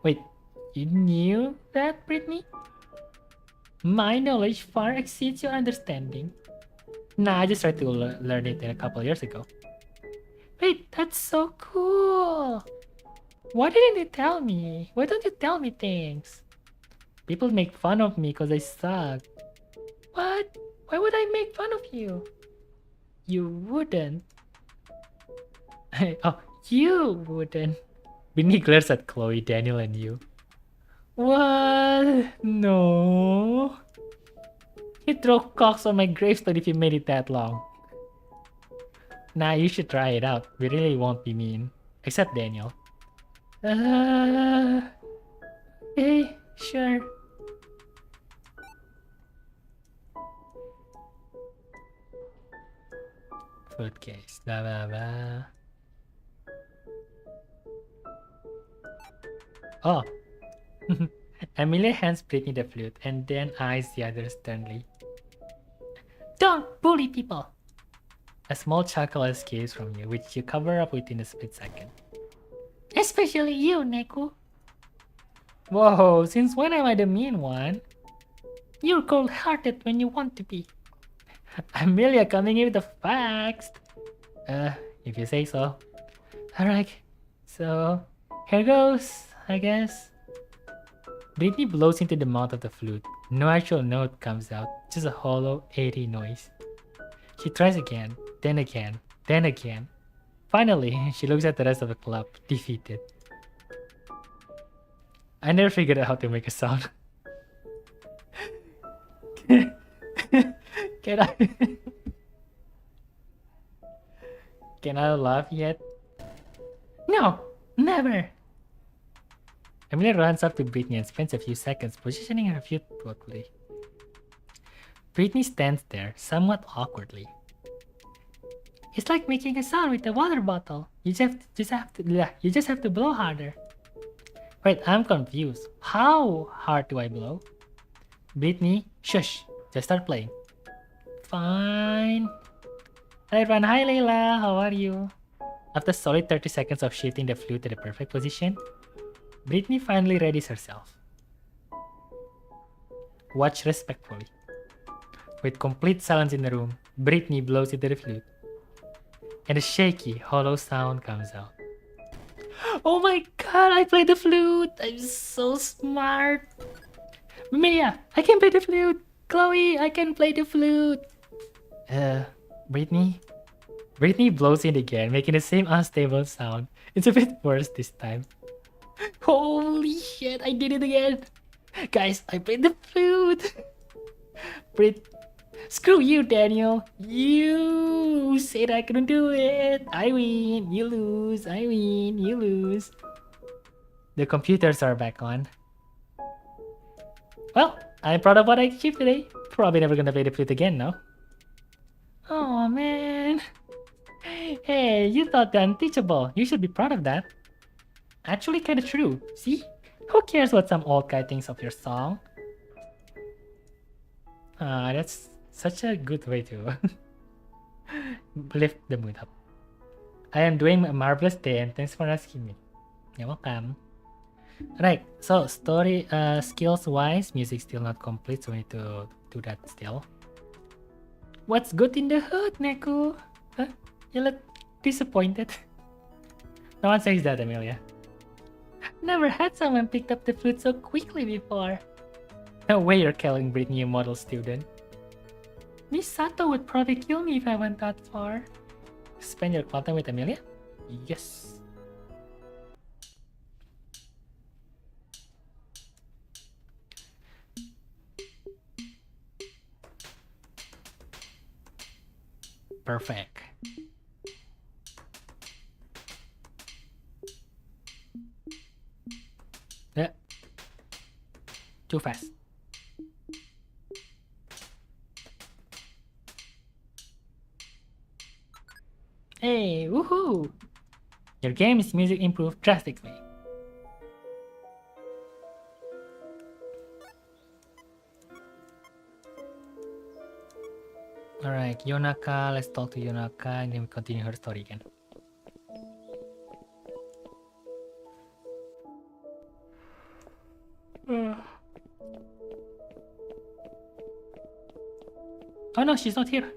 Wait, you knew that, Brittany? My knowledge far exceeds your understanding. Nah, I just tried to learn it a couple years ago. Wait, that's so cool! Why didn't you tell me? Why don't you tell me things? People make fun of me because I suck. What? Why would I make fun of you? You wouldn't. Oh, you wouldn't. Binny glares at Chloe, Daniel, and you. What? No. He'd throw cocks on my gravestone if you made it that long. Nah, you should try it out. We really won't be mean. Except Daniel. Hey, sure. Food case. Blah blah blah. Oh. Amelia hands Brittany the flute and then eyes the others sternly. Don't bully people! A small chuckle escapes from you, which you cover up within a split second. Especially you, Neku. Whoa, since when am I the mean one? You're cold-hearted when you want to be. Amelia coming in with the facts. If you say so. Alright, so here goes, I guess. Britney blows into the mouth of the flute. No actual note comes out, just a hollow, airy noise. She tries again, then again, then again. Finally, she looks at the rest of the club, defeated. I never figured out how to make a sound. Can I? Can I laugh yet? No, never. Amelia runs up to Britney and spends a few seconds positioning her flute thoughtfully. Britney stands there, somewhat awkwardly. It's like making a sound with a water bottle. You just have to blow harder. Wait, I'm confused. How hard do I blow? Britney, shush. Just start playing. Fine. Hi everyone, hi Layla, how are you? After solid 30 seconds of shifting the flute to the perfect position, Britney finally readies herself. Watch respectfully. With complete silence in the room, Britney blows into the flute. And a shaky, hollow sound comes out. Oh my god, I play the flute! I'm so smart! Mia, I can play the flute! Chloe, I can play the flute! Britney? Britney blows in again, making the same unstable sound. It's a bit worse this time. Holy shit, I did it again! Guys, I played the flute! Screw you, Daniel! You said I couldn't do it! I win, you lose, I win, you lose. The computers are back on. Well, I'm proud of what I achieved today. Probably never gonna play the flute again now. Oh man. Hey, you thought the unteachable. You should be proud of that. Actually kinda true. See? Who cares what some old guy thinks of your song? That's such a good way to lift the mood up. I am doing a marvelous day and thanks for asking me. You're welcome. Right, so story skills wise, music still not complete, so we need to do that still. What's good in the hood, Neku? Huh? You look disappointed. No one says that, Amelia. Never had someone picked up the flute so quickly before. No way you're calling Britney a model student. Miss Sato would probably kill me if I went that far. Spend your clock time with Amelia? Yes. Perfect. Yeah. Too fast. Hey, woohoo! Your game's music improved drastically. Alright, Yonaka, let's talk to Yonaka and then we continue her story again. Oh no, she's not here.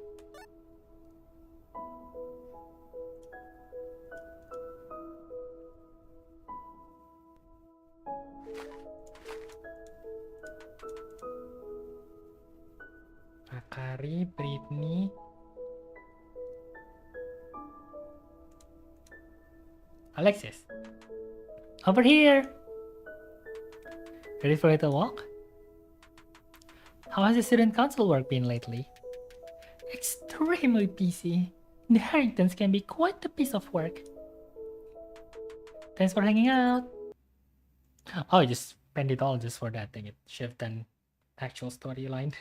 Akari, Britney. Alexis. Over here. Ready for a little walk? How has the student council work been lately? Extremely busy. The Harringtons can be quite a piece of work. Thanks for hanging out. Oh, you just spend it all just for that thing. It should have done actual storyline.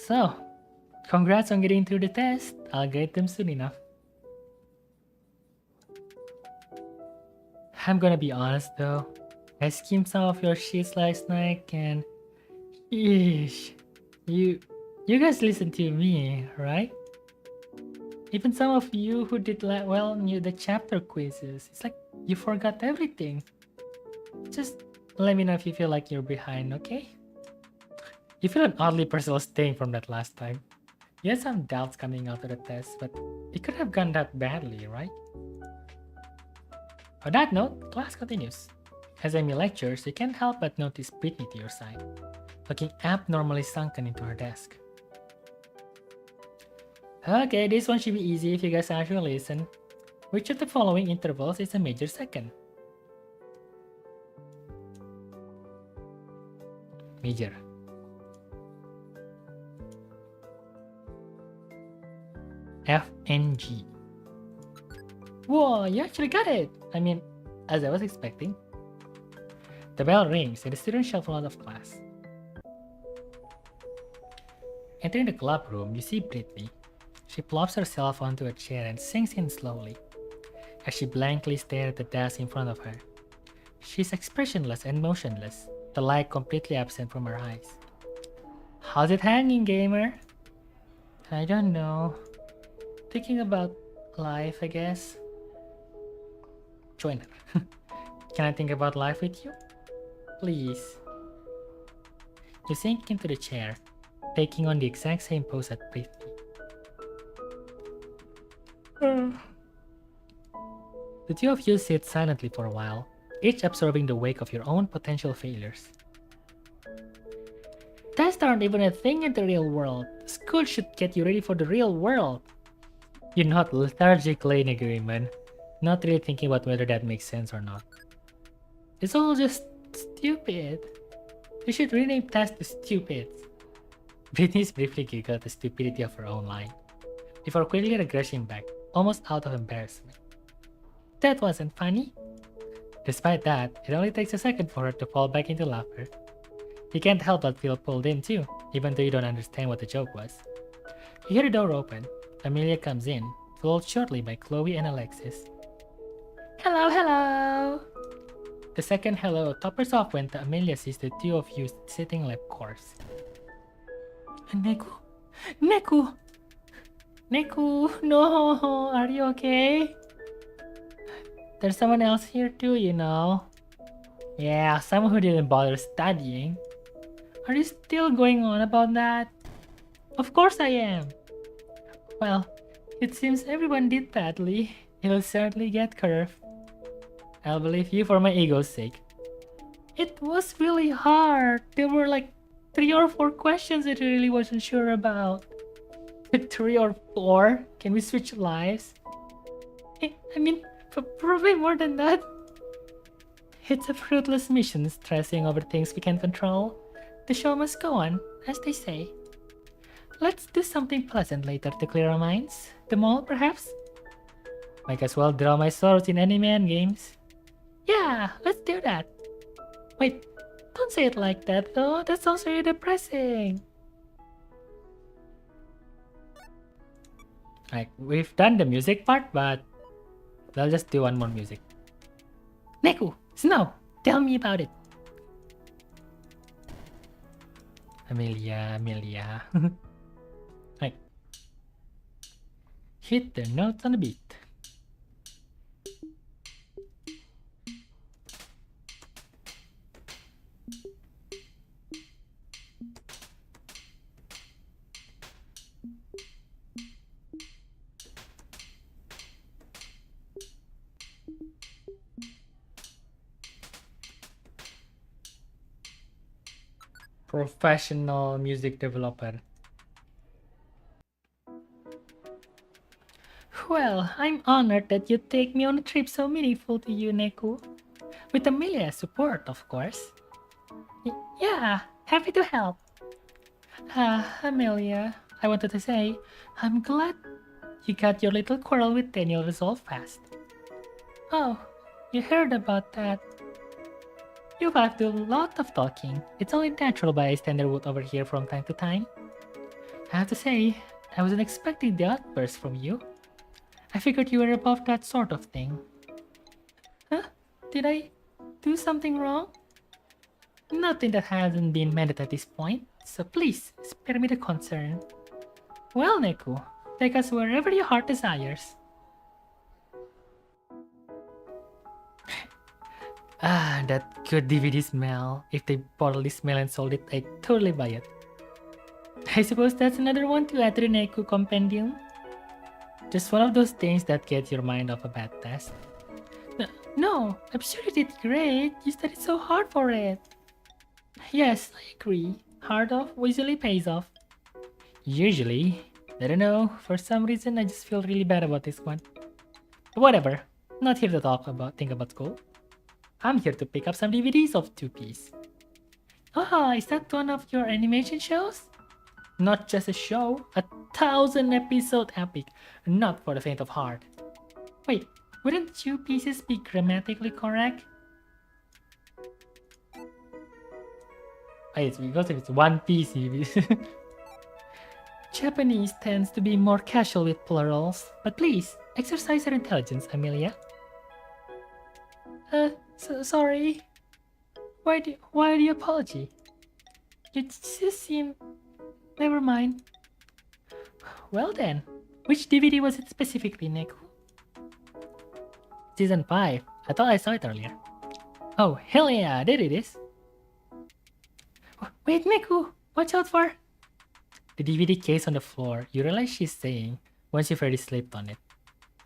So, congrats on getting through the test. I'll grade them soon enough. I'm gonna be honest though. I skimmed some of your sheets last night and... Eesh. You guys listen to me, right? Even some of you who did well knew the chapter quizzes. It's like you forgot everything. Just let me know if you feel like you're behind, okay? You feel an oddly personal sting from that last time. You had some doubts coming out of the test, but it could have gone that badly, right? On that note, class continues. As Amy lectures, you can't help but notice Brittany to your side, looking abnormally sunken into her desk. Okay, this one should be easy if you guys actually listen. Which of the following intervals is a major second? Major. F and G. Whoa, you actually got it! I mean, as I was expecting. The bell rings and the students shuffle out of class. Entering the club room, you see Brittany. She plops herself onto a chair and sinks in slowly, as she blankly stares at the desk in front of her. She's expressionless and motionless, the light completely absent from her eyes. How's it hanging, gamer? I don't know. Thinking about life, I guess. Join her. Can I think about life with you? Please. You sink into the chair, taking on the exact same pose as Brittany. The two of you sit silently for a while, each absorbing the wake of your own potential failures. Tests aren't even a thing in the real world. School should get you ready for the real world. You nod lethargically in agreement, not really thinking about whether that makes sense or not. It's all just stupid. You should rename tests to stupid. Brittany briefly giggled at the stupidity of her own line, before quickly regressing back, almost out of embarrassment. That wasn't funny. Despite that, it only takes a second for her to fall back into laughter. You can't help but feel pulled in too, even though you don't understand what the joke was. You hear the door open. Amelia comes in, followed shortly by Chloe and Alexis. Hello, hello! The second hello toppers off when Amelia sees the two of you sitting lap course. Neku? Neku! Neku, no! Are you okay? There's someone else here too, you know. Yeah, someone who didn't bother studying. Are you still going on about that? Of course I am. Well, it seems everyone did badly. It'll certainly get curved. I'll believe you for my ego's sake. It was really hard. There were like 3 or 4 questions that I really wasn't sure about. 3 or 4? Can we switch lives? I mean, probably more than that. It's a fruitless mission stressing over things we can't control. The show must go on, as they say. Let's do something pleasant later to clear our minds. The mall, perhaps? Might as well draw my sorrows in anime and games. Yeah, let's do that. Wait, don't say it like that though. That sounds really depressing. Like, we've done the music part, but I'll just do one more music. Neku, Snow, tell me about it. Amelia. Like, hit the notes on the beat. Professional music developer. Well, I'm honored that you take me on a trip so meaningful to you, Neku. With Amelia's support, of course. Yeah, happy to help. Amelia, I wanted to say, I'm glad you got your little quarrel with Daniel resolved fast. Oh, you heard about that. You have to do a lot of talking. It's only natural bystander would overhear from time to time. I have to say, I wasn't expecting the outburst from you. I figured you were above that sort of thing. Huh? Did I do something wrong? Nothing that hasn't been mended at this point, so please, spare me the concern. Well, Neku, take us wherever your heart desires. That good DVD smell. If they bottled this smell and sold it, I'd totally buy it. I suppose that's another one to add to the Neku compendium. Just one of those things that get your mind off a bad test. No, I'm sure you did great. You studied so hard for it. Yes, I agree. Hard off usually pays off. Usually. I don't know, for some reason I just feel really bad about this one. Whatever, not here to think about school. I'm here to pick up some DVDs of Two Piece. Ah, is that one of your animation shows? Not just a show, a 1,000 episode epic, not for the faint of heart. Wait, wouldn't Two Pieces be grammatically correct? It's because it's One Piece. Japanese tends to be more casual with plurals, but please, exercise your intelligence, Amelia. Sorry. Why the apology? You just seem... Never mind. Well then, which DVD was it specifically, Neku? Season 5. I thought I saw it earlier. Oh, hell yeah, there it is. Wait, Neku, watch out for... The DVD case on the floor, you realize she's saying once you've already slipped on it.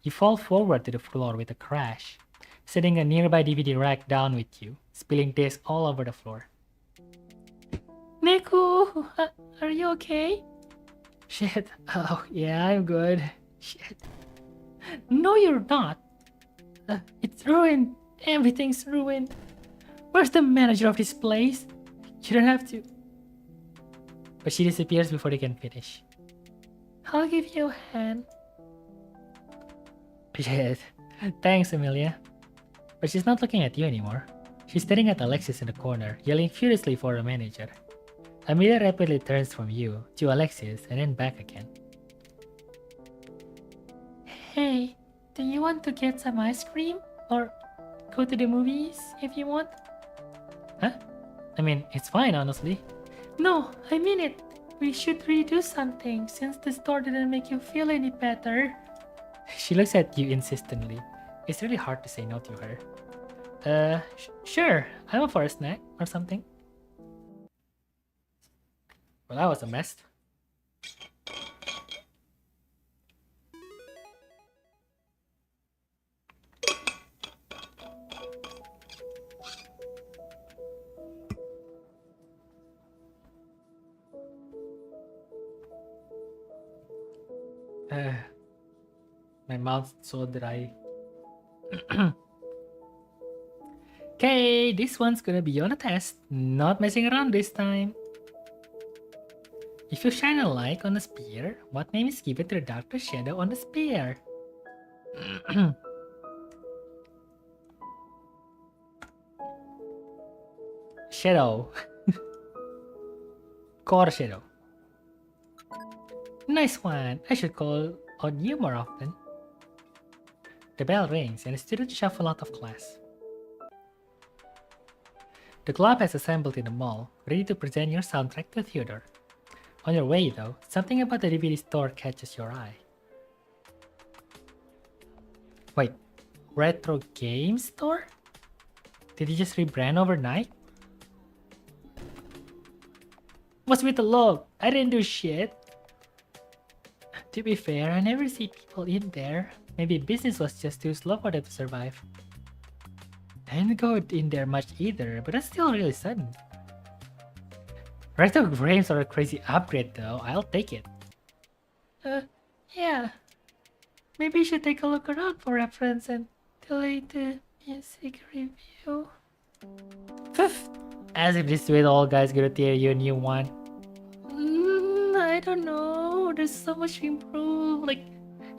You fall forward to the floor with a crash, setting a nearby DVD rack down with you, spilling discs all over the floor. Neku, are you okay? Shit, oh yeah, I'm good. Shit. No, you're not. It's ruined. Everything's ruined. Where's the manager of this place? You don't have to... But she disappears before they can finish. I'll give you a hand. Shit. Thanks, Amelia. But she's not looking at you anymore. She's staring at Alexis in the corner, yelling furiously for the manager. Amelia rapidly turns from you to Alexis and then back again. Hey, do you want to get some ice cream? Or go to the movies if you want? Huh? I mean, it's fine, honestly. No, I mean it. We should redo something since the store didn't make you feel any better. She looks at you insistently. It's really hard to say no to her. Sure. I'm up for a snack or something. Well, that was a mess. My mouth's so dry. Okay, this one's gonna be on a test. Not messing around this time. If you shine a light on a spear, what name is given to the darkest shadow on the spear? Shadow. Core shadow. Nice one. I should call on you more often. The bell rings and the students shuffle out of class. The club has assembled in the mall, ready to present your soundtrack to Theodore. On your way though, something about the DVD store catches your eye. Wait, retro game store? Did you just rebrand overnight? What's with the logo? I didn't do shit. To be fair, I never see people in there. Maybe business was just too slow for them to survive. I didn't go in there much either, but that's still really sudden. Retro games are a crazy upgrade though, I'll take it. Yeah. Maybe you should take a look around for reference and delay the music review. Pfft. As if this way the old guy's gonna tear you a new one. I don't know, there's so much to improve, like,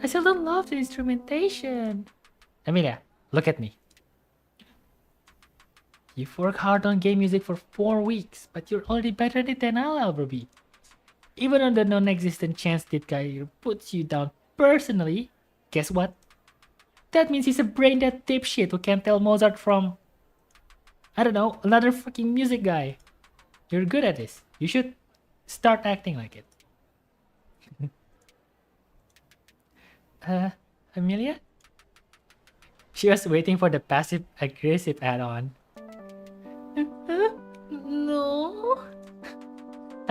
I still don't love the instrumentation. Amelia, look at me. You've worked hard on game music for 4 weeks, but you're already better at it than I'll ever be. Even on the non-existent chance that guy puts you down personally, guess what? That means he's a brain-dead dipshit who can't tell Mozart from, I don't know, another fucking music guy. You're good at this. You should start acting like it. Amelia? She was waiting for the passive-aggressive add-on. No?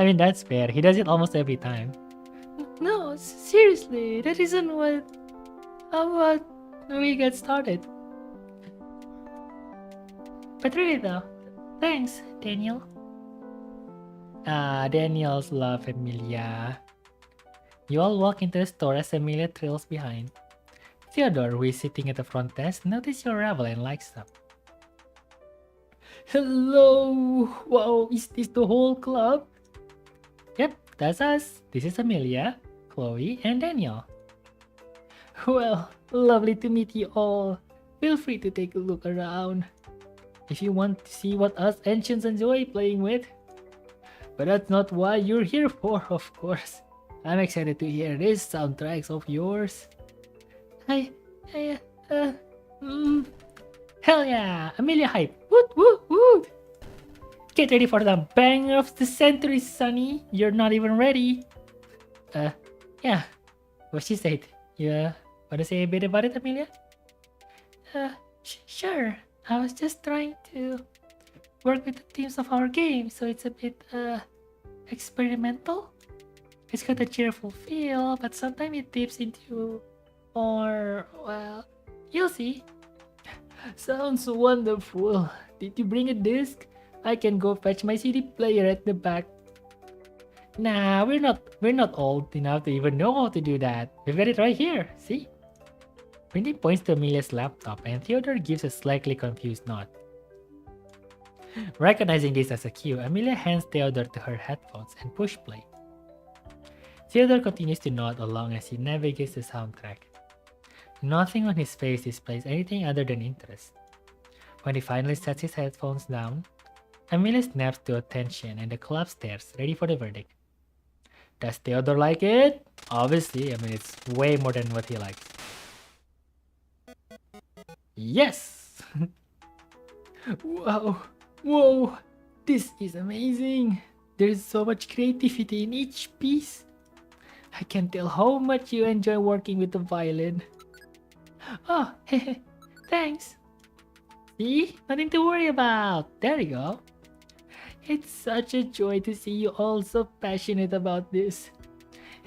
I mean, that's fair. He does it almost every time. No, seriously, that isn't what... How about we get started? But really though, thanks, Daniel. Daniel's love Emilia. You all walk into the store as Emilia trails behind. Theodore, who is sitting at the front desk, notices your arrival and likes up. Hello! Wow, is this the whole club? Yep, that's us. This is Emilia, Chloe, and Daniel. Well, lovely to meet you all. Feel free to take a look around if you want to see what us ancients enjoy playing with. But that's not why you're here for, of course. I'm excited to hear these soundtracks of yours. Hell yeah, Amelia hype. Woot woot woot. Get ready for the banger of the century, Sonny. You're not even ready. Yeah, what she said. Yeah, wanna say a bit about it, Amelia? Sure. I was just trying to work with the themes of our game, so it's a bit, experimental. It's got a cheerful feel, but sometimes it dips into more, well, you'll see. Sounds wonderful. Did you bring a disc? I can go fetch my CD player at the back. Nah, we're not old enough to even know how to do that. We've got it right here, see? Brindy points to Amelia's laptop and Theodore gives a slightly confused nod. Recognizing this as a cue, Amelia hands Theodore to her headphones and push play. Theodore continues to nod along as he navigates the soundtrack. Nothing on his face displays anything other than interest. When he finally sets his headphones down, Amelia snaps to attention and the club stares, ready for the verdict. Does Theodore like it? Obviously, I mean it's way more than what he likes. Yes! Wow! Whoa! This is amazing! There's so much creativity in each piece. I can tell how much you enjoy working with the violin. Oh, thanks. See? Nothing to worry about. There you go. It's such a joy to see you all so passionate about this.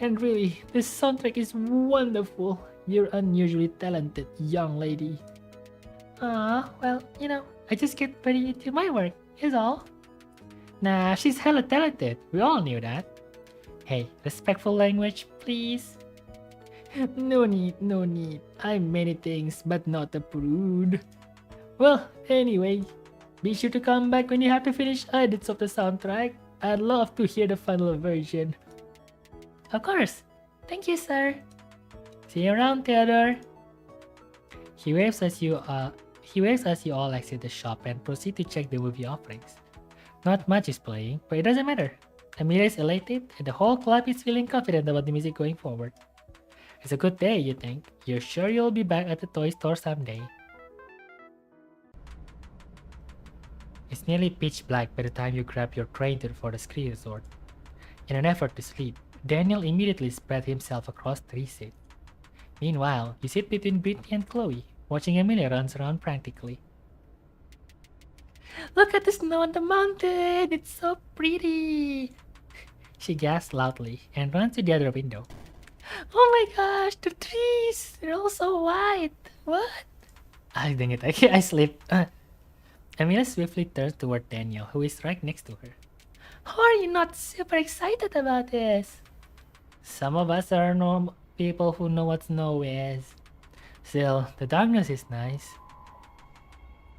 And really, this soundtrack is wonderful. You're unusually talented, young lady. Well, you know, I just get ready to do my work, is all. Nah, she's hella talented. We all knew that. Hey, respectful language, please. No need, no need. I'm many things, but not a prude. Well, anyway, be sure to come back when you have to finish edits of the soundtrack. I'd love to hear the final version. Of course. Thank you, sir. See you around, Theodore. He waves as you all exit the shop and proceed to check the movie offerings. Not much is playing, but it doesn't matter. Amelia is elated, and the whole club is feeling confident about the music going forward. It's a good day, you think. You're sure you'll be back at the toy store someday. It's nearly pitch black by the time you grab your train for the ski resort. In an effort to sleep, Daniel immediately spread himself across 3 seats. Meanwhile, you sit between Brittany and Chloe, watching Amelia runs around frantically. Look at the snow on the mountain! It's so pretty! She gasps loudly and runs to the other window. Oh my gosh, the trees! They're all so white! What? Ah, dang it, I slipped. Amelia swiftly turns toward Daniel, who is right next to her. How are you not super excited about this? Some of us are normal people who know what snow is. Still, the darkness is nice.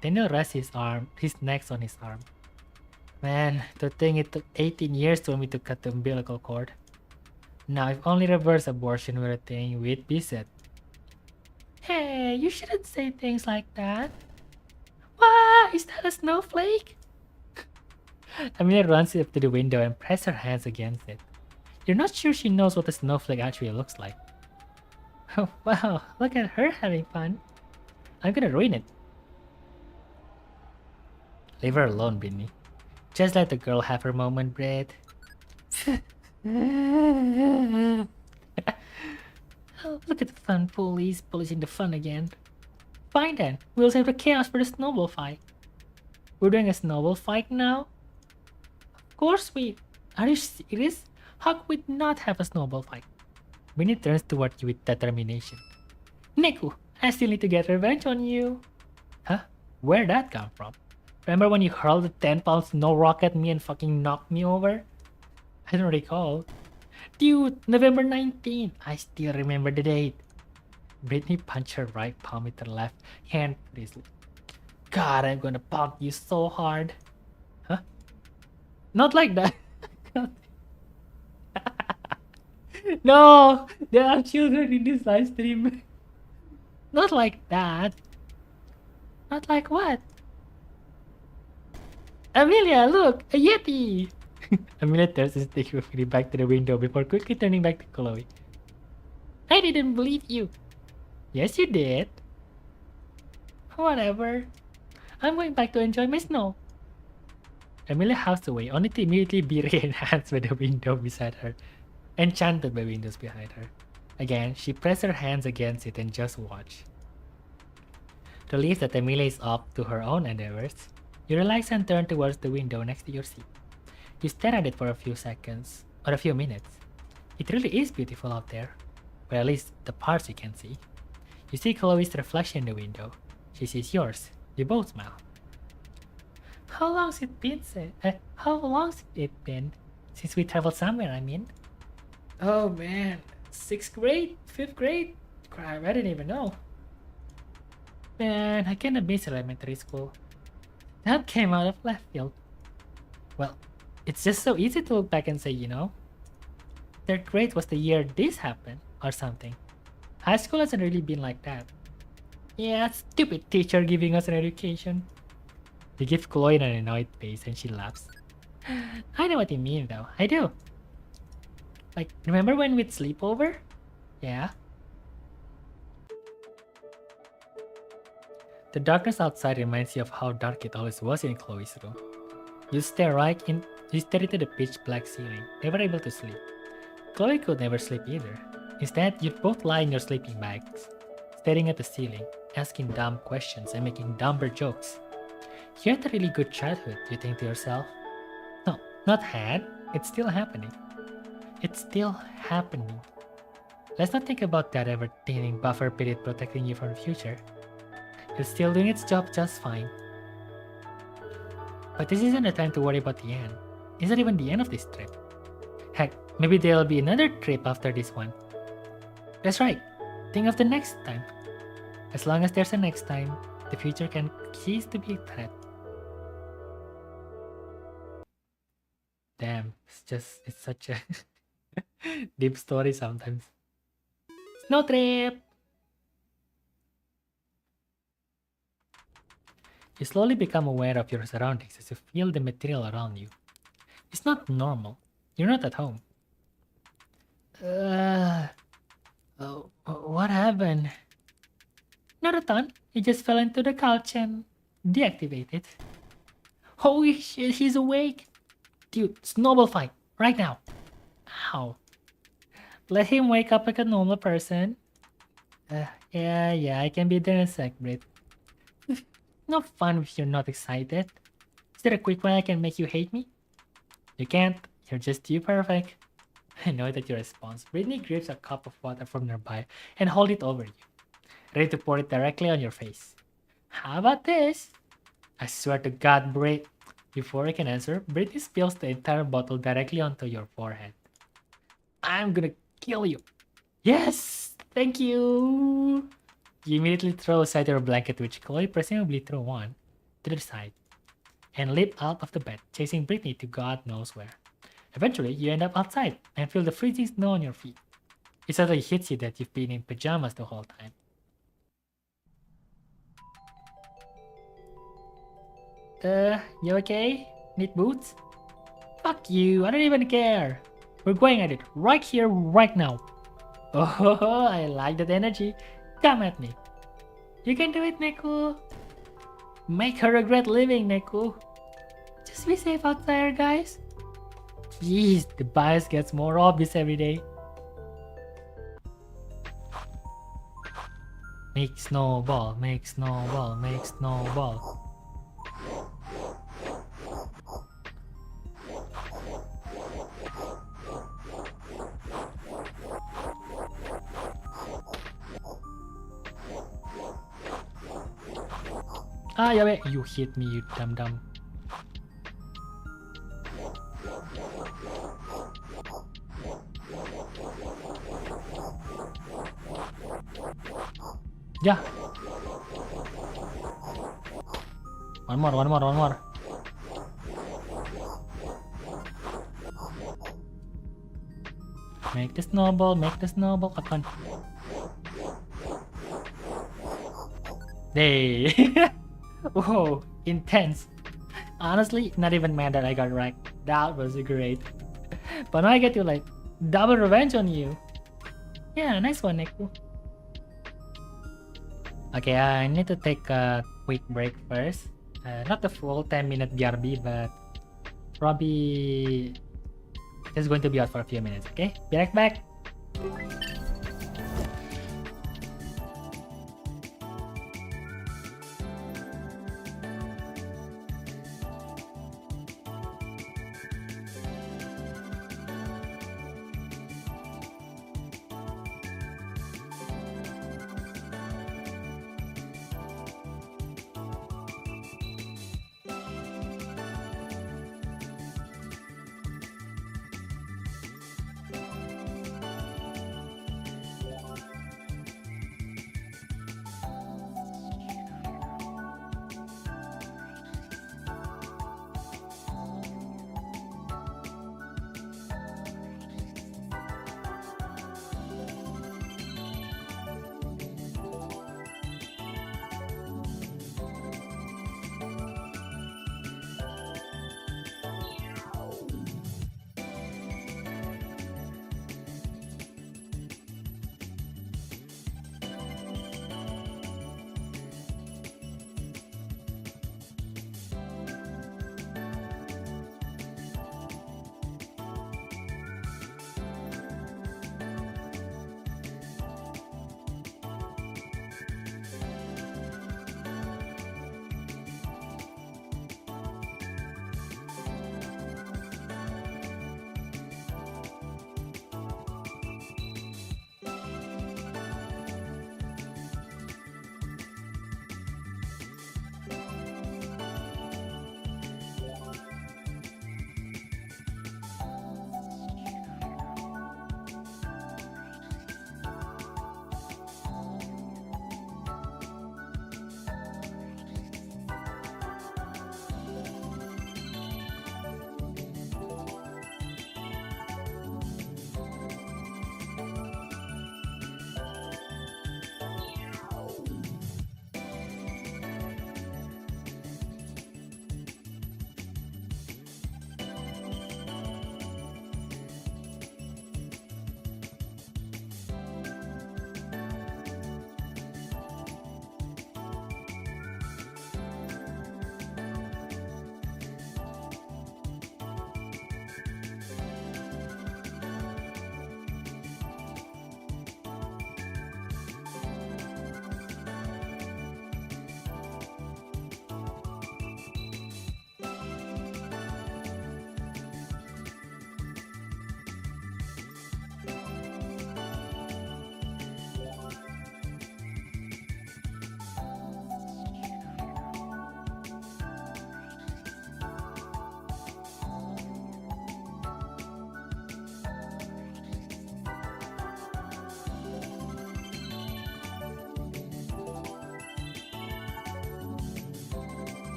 Daniel rests his neck on his arm. Man, to think it took 18 years for me to cut the umbilical cord. Now, if only reverse abortion were a thing, we'd be set. Hey, you shouldn't say things like that. What? Is that a snowflake? Amelia runs up to the window and presses her hands against it. You're not sure she knows what a snowflake actually looks like. Oh, wow, look at her having fun. I'm gonna ruin it. Leave her alone, Brittany. Just let the girl have her moment, Brett. Oh, look at the fun police policing the fun again. Fine then, we'll save the chaos for the snowball fight. We're doing a snowball fight now? Of course we... Are you serious? How could we not have a snowball fight? Brittany turns toward you with determination. Neku, I still need to get revenge on you. Huh? Where'd that come from? Remember when you hurled the 10-pound snow rock at me and fucking knocked me over? I don't recall. Dude, November 19th. I still remember the date. Brittany punched her right palm with her left hand furiously. God, I'm gonna punk you so hard. Huh? Not like that. No! There are children in this live stream. Not like that. Not like what? Amelia, look! A Yeti! Amelia turns instinctively back to the window before quickly turning back to Chloe. I didn't believe you. Yes, you did. Whatever. I'm going back to enjoy my snow. Amelia housed away, only to immediately be re-enhanced by the window beside her, enchanted by windows behind her. Again, she pressed her hands against it and just watched. Relieved that Amelia is off to her own endeavors, you relax and turn towards the window next to your seat. You stare at it for a few seconds, or a few minutes. It really is beautiful out there, but at least the parts you can see. You see Chloe's reflection in the window. She sees yours. You both smile. How long's it been since we traveled somewhere, I mean? Oh man, 6th grade? 5th grade? Crap, I didn't even know. Man, I kinda miss elementary school. That came out of left field. Well, it's just so easy to look back and say, you know, 3rd grade was the year this happened, or something. High school hasn't really been like that. Yeah, stupid teacher giving us an education. You give Chloe an annoyed face and she laughs. I know what you mean though, I do. Like, remember when we'd sleep over? Yeah. The darkness outside reminds you of how dark it always was in Chloe's room. You stare into the pitch black ceiling, never able to sleep. Chloe could never sleep either. Instead, you'd both lie in your sleeping bags, staring at the ceiling, asking dumb questions and making dumber jokes. You had a really good childhood, you think to yourself. No, not had. It's still happening. It's still happening. Let's not think about that ever-thinning buffer period protecting you from the future. It's still doing its job just fine. But this isn't the time to worry about the end. It's not even the end of this trip. Heck, maybe there'll be another trip after this one. That's right. Think of the next time. As long as there's a next time, the future can cease to be a threat. Damn, it's such a deep story sometimes. Snow trip! You slowly become aware of your surroundings as you feel the material around you. It's not normal. You're not at home. What happened? Not a ton. He just fell into the couch and deactivated. Holy shit, he's awake! Dude, snowball fight, right now. Ow. Let him wake up like a normal person. Yeah, I can be there in a sec, Brit. No fun if you're not excited. Is there a quick one I can make you hate me? You can't. You're just too perfect. I know that your response. Brittany grips a cup of water from nearby and holds it over you, ready to pour it directly on your face. How about this? I swear to God, Brit. Before I can answer, Brittany spills the entire bottle directly onto your forehead. I'm gonna kill you. Yes! Thank you! You immediately throw aside your blanket, which Chloe presumably threw on, to the side, and leap out of the bed, chasing Brittany to God knows where. Eventually, you end up outside and feel the freezing snow on your feet. It suddenly hits you that you've been in pajamas the whole time. You okay? Need boots? Fuck you, I don't even care. We're going at it right here, right now. Oh, I like that energy. Come at me. You can do it, Neku. Make her regret living, Neku. Just be safe out there, guys. Jeez, the bias gets more obvious every day. Make snowball, make snowball, make snowball. Ah, yeah, wait. You hit me, you dumb. Yeah. One more. Make the snowball. Come on. Hey. Whoa, intense. Honestly, not even mad that I got wrecked. That was great. But now I get to like double revenge on you. Yeah, nice one, Neku. Okay, I need to take a quick break first. Not the full 10-minute BRB, but probably it's going to be out for a few minutes, okay? Be right back.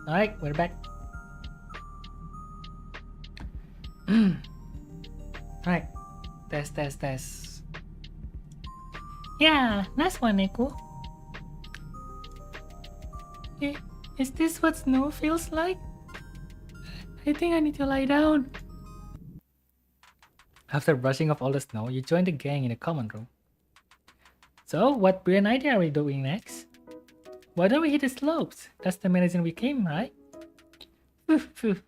Alright, we're back. Alright. Test. Yeah, nice one, Neko. Is this what snow feels like? I think I need to lie down. After brushing off all the snow, you join the gang in the common room. So, what brilliant idea are we doing next? Why don't we hit the slopes? That's the main reason we came, right? You've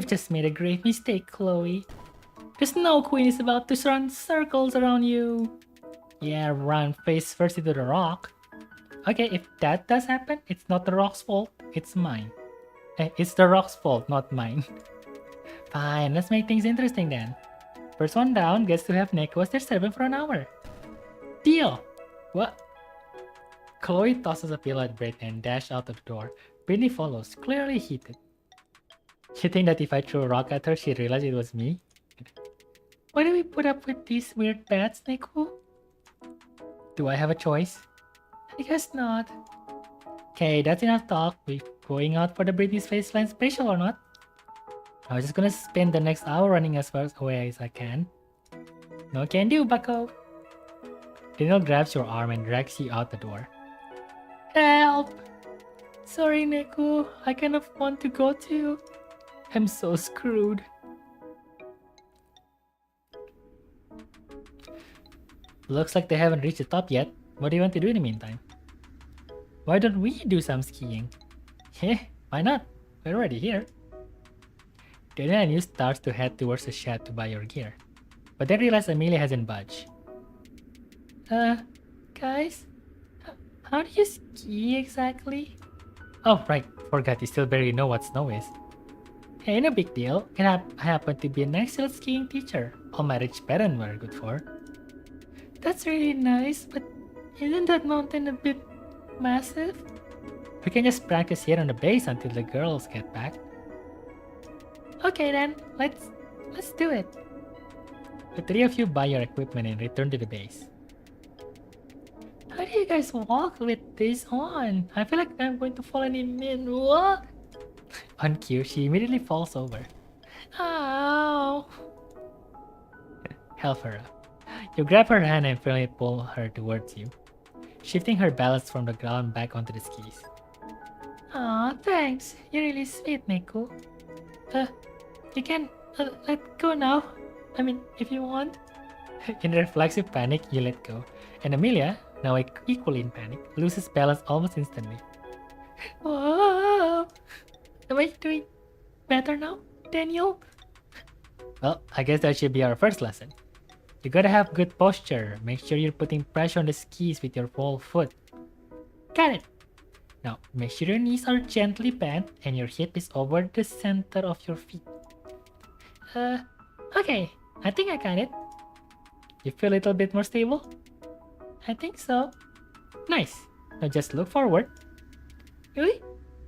just made a grave mistake, Chloe. The Snow Queen is about to run circles around you. Yeah, run face first into the rock. Okay, if that does happen, it's not the rock's fault, it's mine. It's the rock's fault, not mine. Fine, let's make things interesting then. First one down gets to have Neko as their servant for an hour. Deal! What? Chloe tosses a pillow at Brittany and dashes out of the door. Brittany follows, clearly heated. You think that if I threw a rock at her, she'd realize it was me? Why do we put up with these weird bats, Neko? Do I have a choice? I guess not. Okay, that's enough talk. We going out for the Brittany's Faceline special or not? I was just gonna spend the next hour running as far away as I can. No can do, bucko. Daniel grabs your arm and drags you out the door. Help! Sorry, Neko. I kind of want to go too. I'm so screwed. Looks like they haven't reached the top yet. What do you want to do in the meantime? Why don't we do some skiing? Heh, why not? We're already here. Daniel and you start to head towards the shed to buy your gear. But then realize Amelia hasn't budged. Guys? How do you ski exactly? Oh, right. Forgot you still barely know what snow is. Hey, no big deal. I happen to be an excellent skiing teacher. All my rich parents were good for. That's really nice, but isn't that mountain a bit massive? We can just practice here on the base until the girls get back. Okay then, let's do it. The three of you buy your equipment and return to the base. How do you guys walk with this on? I feel like I'm going to fall any minute. What? On cue, she immediately falls over. Ow! Help her up. You grab her hand and firmly pull her towards you, shifting her balance from the ground back onto the skis. Aw, thanks. You're really sweet, Neko. You can let go now. I mean, if you want. In reflexive panic, you let go, and Amelia, now equally in panic, loses balance almost instantly. Whoa! Am I doing better now, Daniel? Well, I guess that should be our first lesson. You gotta have good posture. Make sure you're putting pressure on the skis with your whole foot. Got it! Now, make sure your knees are gently bent and your hip is over the center of your feet. Okay. I think I got it. You feel a little bit more stable? I think so. Nice. Now just look forward. Really?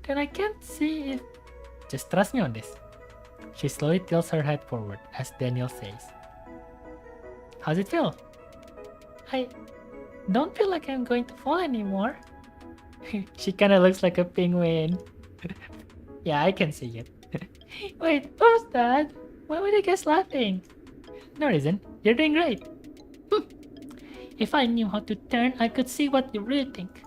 Then I can't see if... Just trust me on this. She slowly tilts her head forward as Daniel says. How's it feel? I don't feel like I'm going to fall anymore. She kinda looks like a penguin. Yeah, I can see it. Wait, what was that? Why were you guys laughing? No reason. You're doing great. If I knew how to turn, I could see what you really think.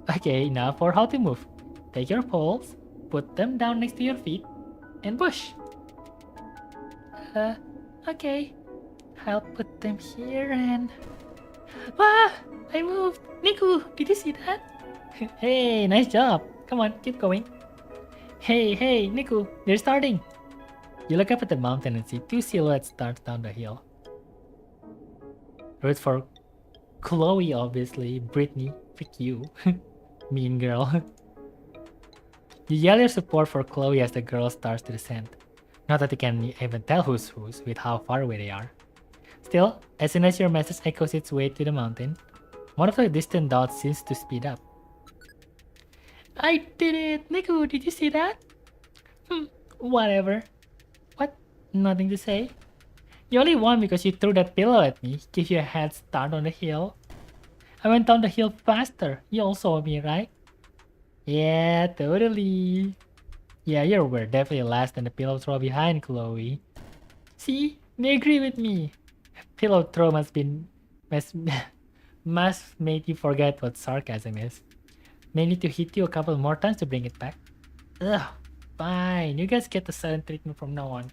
Okay, now for how to move. Take your poles, put them down next to your feet, and push. Okay. I'll put them here and... Ah! I moved! Niku, did you see that? Hey, nice job! Come on, keep going. Hey, Niku, they're starting! You look up at the mountain and see two silhouettes start down the hill. Root for Chloe, obviously. Brittany, pick you. Mean girl. You yell your support for Chloe as the girl starts to descend. Not that you can even tell who's whose with how far away they are. Still, as soon as your message echoes its way to the mountain, one of the distant dots seems to speed up. I did it! Niku, did you see that? Whatever. What? Nothing to say? You only won because you threw that pillow at me, give you a head start on the hill. I went down the hill faster. You all saw me, right? Yeah, totally. Yeah, we're definitely less than the pillow throw behind Chloe. See, they agree with me. Pillow throw must, must make you forget what sarcasm is. May need to hit you a couple more times to bring it back. Ugh, fine. You guys get the silent treatment from now on.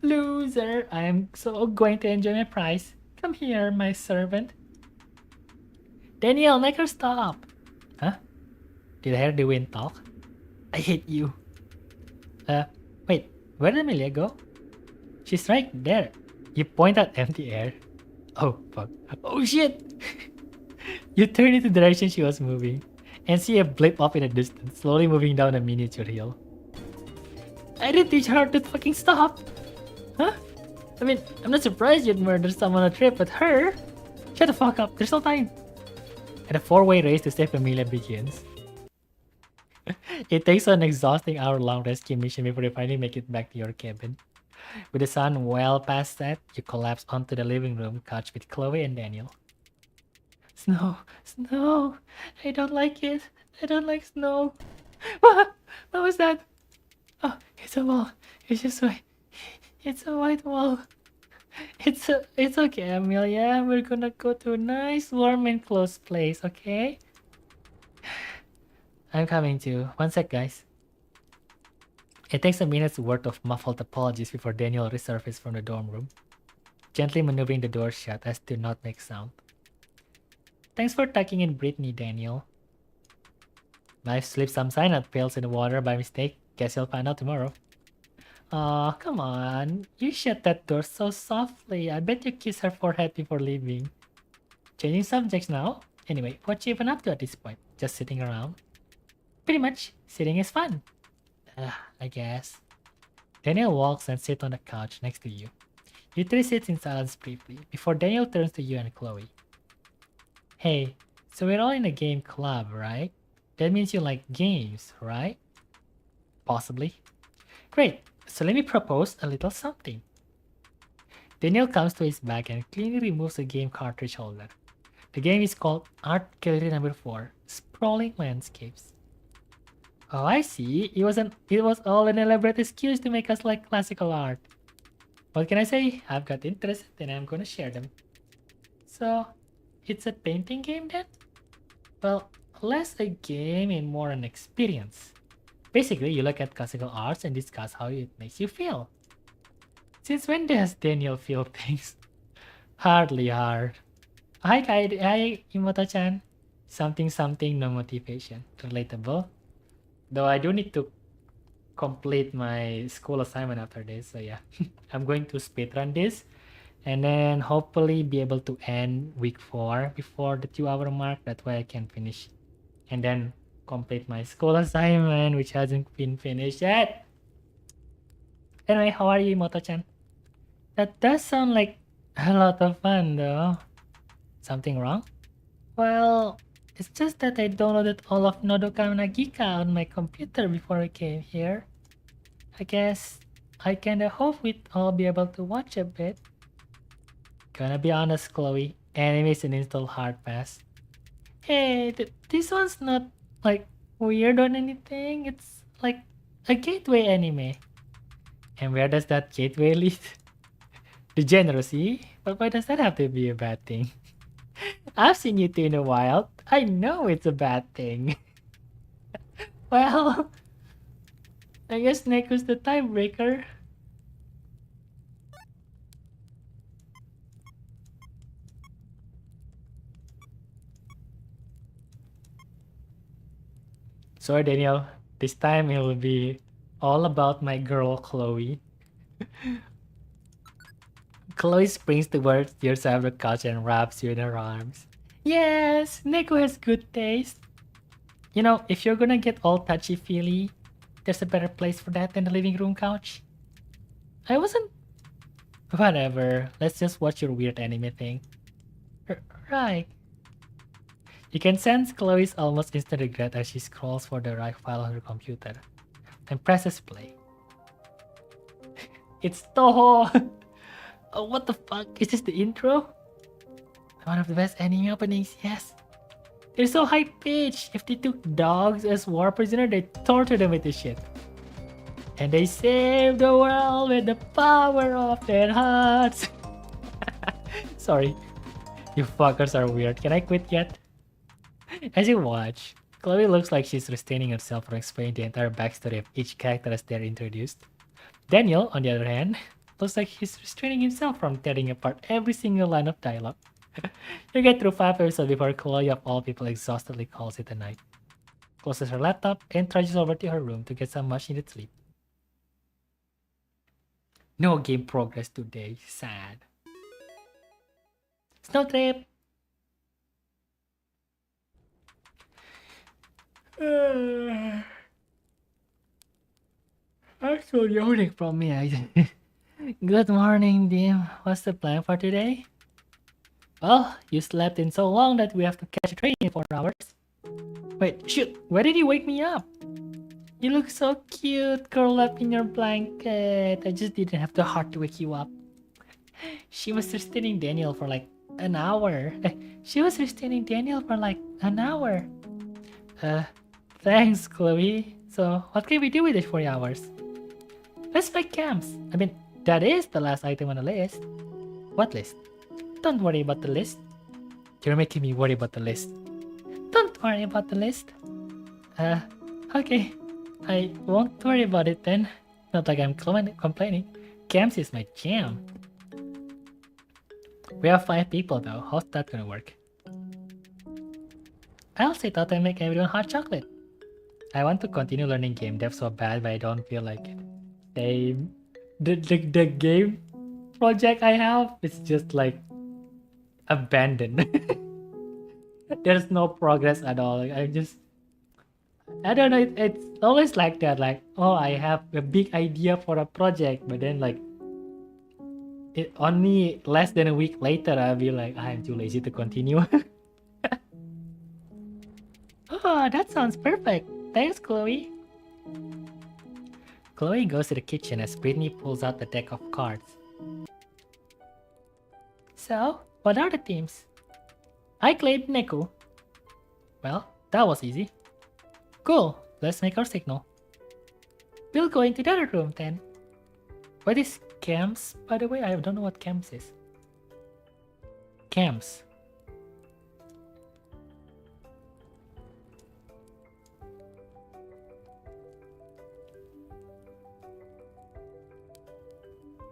Loser, I am so going to enjoy my prize. Come here, my servant. Daniel, make her stop. Huh? Did I hear the wind talk? I hate you. Wait, where did Amelia go? She's right there. You point at empty air. Oh, fuck. Oh, shit! You turn into the direction she was moving and see a blip up in the distance, slowly moving down a miniature hill. I didn't teach her to fucking stop! Huh? I mean, I'm not surprised you'd murder someone on a trip, but her? Shut the fuck up, there's no time! And a four-way race to save Amelia begins. It takes an exhausting hour-long rescue mission before you finally make it back to your cabin. With the sun well past set, you collapse onto the living room couch with Chloe and Daniel. Snow! Snow! I don't like it. I don't like snow. What was that? Oh, it's a wall. It's just white. It's a white wall. It's okay, Amelia. We're gonna go to a nice, warm, and close place, okay? I'm coming too. One sec, guys. It takes a minute's worth of muffled apologies before Daniel resurfaces from the dorm room, gently maneuvering the door shut as to not make sound. Thanks for tucking in Brittany, Daniel. I've slipped some cyanide pills in the water by mistake. Guess you'll find out tomorrow. Aw, come on. You shut that door so softly. I bet you kissed her forehead before leaving. Changing subjects now? Anyway, what you even up to at this point? Just sitting around? Pretty much. Sitting is fun. I guess. Daniel walks and sits on the couch next to you. You three sit in silence briefly, before Daniel turns to you and Chloe. Hey, so we're all in a game club, right? That means you like games, right? Possibly. Great, so let me propose a little something. Daniel comes to his bag and cleanly removes a game cartridge holder. The game is called Art Gallery Number 4, Sprawling Landscapes. Oh, I see. It was all an elaborate excuse to make us like classical art. What can I say? I've got interest and I'm gonna share them. So, it's a painting game then? Well, less a game and more an experience. Basically, you look at classical arts and discuss how it makes you feel. Since when does Daniel feel things? Hardly hard. Hi, Imoto-chan. Something, no motivation. Relatable. Though I do need to complete my school assignment after this, so yeah. I'm going to speedrun this and then hopefully be able to end week 4 before the 2-hour mark. That way I can finish and then complete my school assignment, which hasn't been finished yet. Anyway, how are you, Imoto-chan? That does sound like a lot of fun though. Something wrong? Well, it's just that I downloaded all of Nodoka Nagika on my computer before I came here. I guess I kinda hope we'd all be able to watch a bit. Gonna be honest, Chloe, anime is an install hard pass. Hey, this one's not like weird or anything. It's like a gateway anime. And where does that gateway lead? Degeneracy? But why does that have to be a bad thing? I've seen you two in the wild. I know it's a bad thing. Well, I guess Neku's the tiebreaker. Sorry, Daniel. This time it will be all about my girl, Chloe. Chloe springs towards your side of the couch and wraps you in her arms. Yes, Neko has good taste. You know, if you're gonna get all touchy-feely, there's a better place for that than the living room couch. I wasn't... Whatever, let's just watch your weird anime thing. Right. You can sense Chloe's almost instant regret as she scrolls for the right file on her computer and presses play. It's Toho! Oh, what the fuck? Is this the intro? One of the best anime openings, yes. They're so high-pitched. If they took dogs as war prisoner, they torture them with this shit. And they save the world with the power of their hearts. Sorry. You fuckers are weird. Can I quit yet? As you watch, Chloe looks like she's restraining herself from explaining the entire backstory of each character as they're introduced. Daniel, on the other hand, looks like he's restraining himself from tearing apart every single line of dialogue. You get through 5 episodes before Chloe of all people exhaustedly calls it a night. Closes her laptop and trudges over to her room to get some much needed sleep. No game progress today. Sad. Snow trip. Actually yawning from me. Good morning, Dim. What's the plan for today? Well, you slept in so long that we have to catch a train in 4 hours. Wait, shoot. Why did you wake me up? You look so cute, curled up in your blanket. I just didn't have the heart to wake you up. She was restraining Daniel for like an hour. Thanks, Chloe. So, what can we do with it for hours? Let's make camps. I mean, that is the last item on the list. What list? Don't worry about the list. You're making me worry about the list. Don't worry about the list. Okay. I won't worry about it then. Not like I'm complaining. Camps is my jam. We have 5 people though. How's that gonna work? I also thought I'd make everyone hot chocolate. I want to continue learning game dev so bad, but I don't feel like it. The game project I have is just like abandoned. There's no progress at all. I don't know, it's always like that, like, oh, I have a big idea for a project, but then like it only less than a week later I'll be like, I'm too lazy to continue. Oh, that sounds perfect. Thanks, Chloe. Chloe goes to the kitchen as Brittany pulls out the deck of cards. So, what are the teams? I claimed Neku. Well, that was easy. Cool, let's make our signal. We'll go into the other room then. What is camps, by the way? I don't know what camps is. Camps.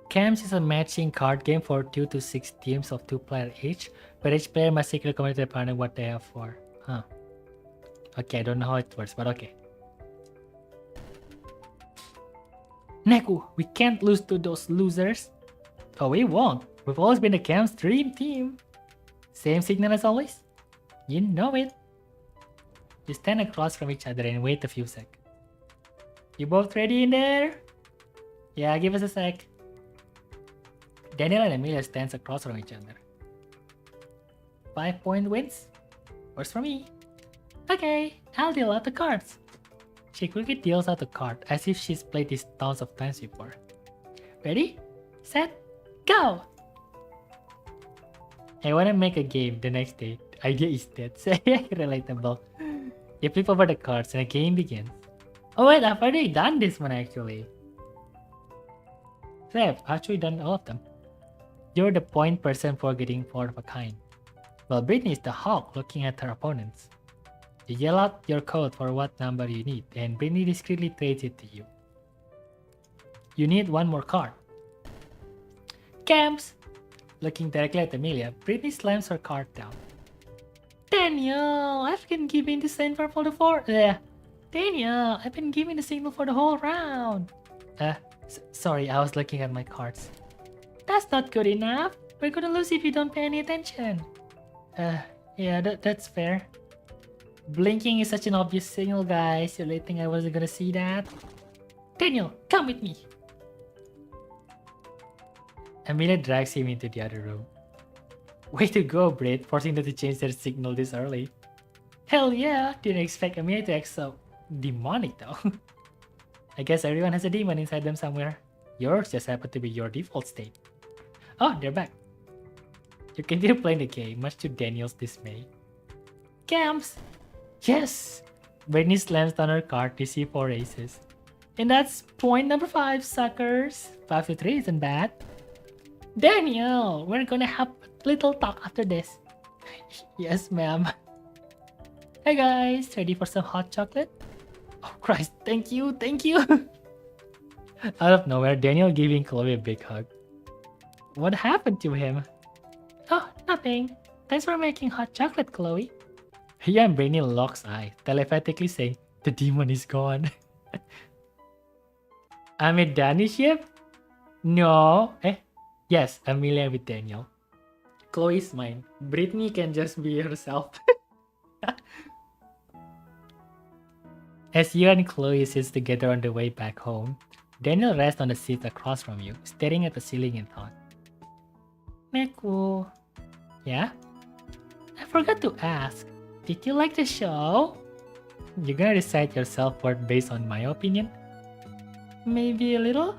Camps is a matching card game for 2 to 6 teams of 2 players each, where each player must secretly communicate to their partner what they have for. Huh. Okay, I don't know how it works, but okay. Neku, we can't lose to those losers. Oh, we won't. We've always been the camp's dream team. Same signal as always? You know it. You stand across from each other and wait a few seconds. You both ready in there? Yeah, give us a sec. Daniel and Amelia stands across from each other. 5-point wins? Works for me. Okay, I'll deal out the cards. She quickly deals out the card as if she's played this tons of times before. Ready? Set? Go! I wanna make a game the next day. The idea is dead. Relatable. You flip over the cards and a game begins. Oh wait, I've already done this one actually. So I've actually done all of them. You're the point person for getting 4 of a kind. While Brittany is the hawk looking at her opponents. You yell out your code for what number you need, and Brittany discreetly trades it to you. You need 1 more card. Camps! Looking directly at Amelia, Brittany slams her card down. Daniel, I've been giving the signal for the 4. Daniel, I've been giving the signal for the whole round. Sorry, I was looking at my cards. That's not good enough. We're gonna lose if you don't pay any attention. Yeah, that's fair. Blinking is such an obvious signal, guys. You really think I wasn't gonna see that? Daniel, come with me. Amelia drags him into the other room. Way to go, Britt, forcing them to change their signal this early. Hell yeah, didn't expect Amelia to act so demonic though. I guess everyone has a demon inside them somewhere. Yours just happened to be your default state. Oh, they're back. You continue playing the game, much to Daniel's dismay. camps. Yes! Brittany slams down her card to see 4 aces. And that's point number 5, suckers. 5 to 3 isn't bad. Daniel, we're gonna have a little talk after this. Yes, ma'am. Hey guys, ready for some hot chocolate? Oh Christ, thank you, thank you. Out of nowhere, Daniel giving Chloe a big hug. What happened to him? Oh, nothing. Thanks for making hot chocolate, Chloe. Yeah, and Brittany locks eyes, telepathically saying, the demon is gone. I'm a Danny ship? No. Yes, Amelia with Daniel. Chloe's mine. Brittany can just be herself. As you and Chloe sit together on the way back home, Daniel rests on the seat across from you, staring at the ceiling in thought. Neku. Yeah? I forgot to ask. Did you like the show? You're gonna decide your self-worth based on my opinion? Maybe a little?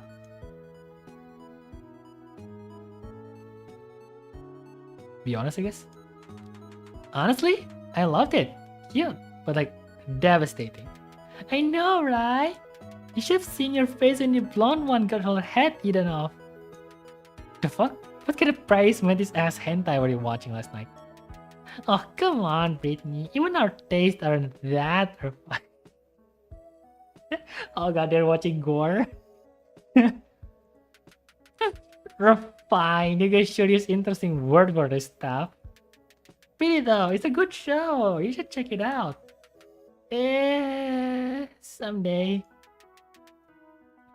Be honest, I guess. Honestly, I loved it. Cute, but like devastating. I know, right? You should have seen your face when the blonde one got her head eaten off. The fuck? What kind of prize meant this ass hentai were you watching last night? Oh, come on, Brittany. Even our tastes aren't that refined. Oh god, they're watching gore. Refined. You guys should use interesting word for this stuff. Really though, it's a good show. You should check it out. Someday.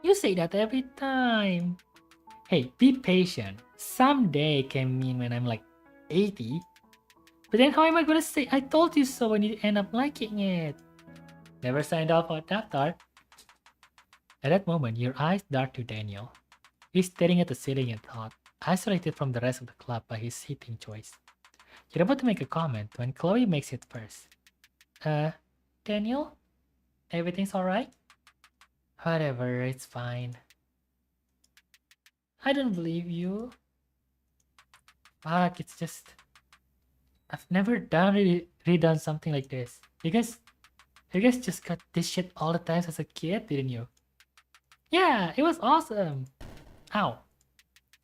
You say that every time. Hey, be patient. Someday can mean when I'm like 80. But then how am I gonna say I told you so when you end up liking it? Never signed off on that art. At that moment, your eyes dart to Daniel. He's staring at the ceiling in thought, isolated from the rest of the club by his seating choice. You're about to make a comment when Chloe makes it first. Daniel? Everything's alright? Whatever, it's fine. I don't believe you. Fuck, it's just... I've never redone something like this. You guys just got this shit all the times as a kid, didn't you? Yeah, it was awesome. Ow.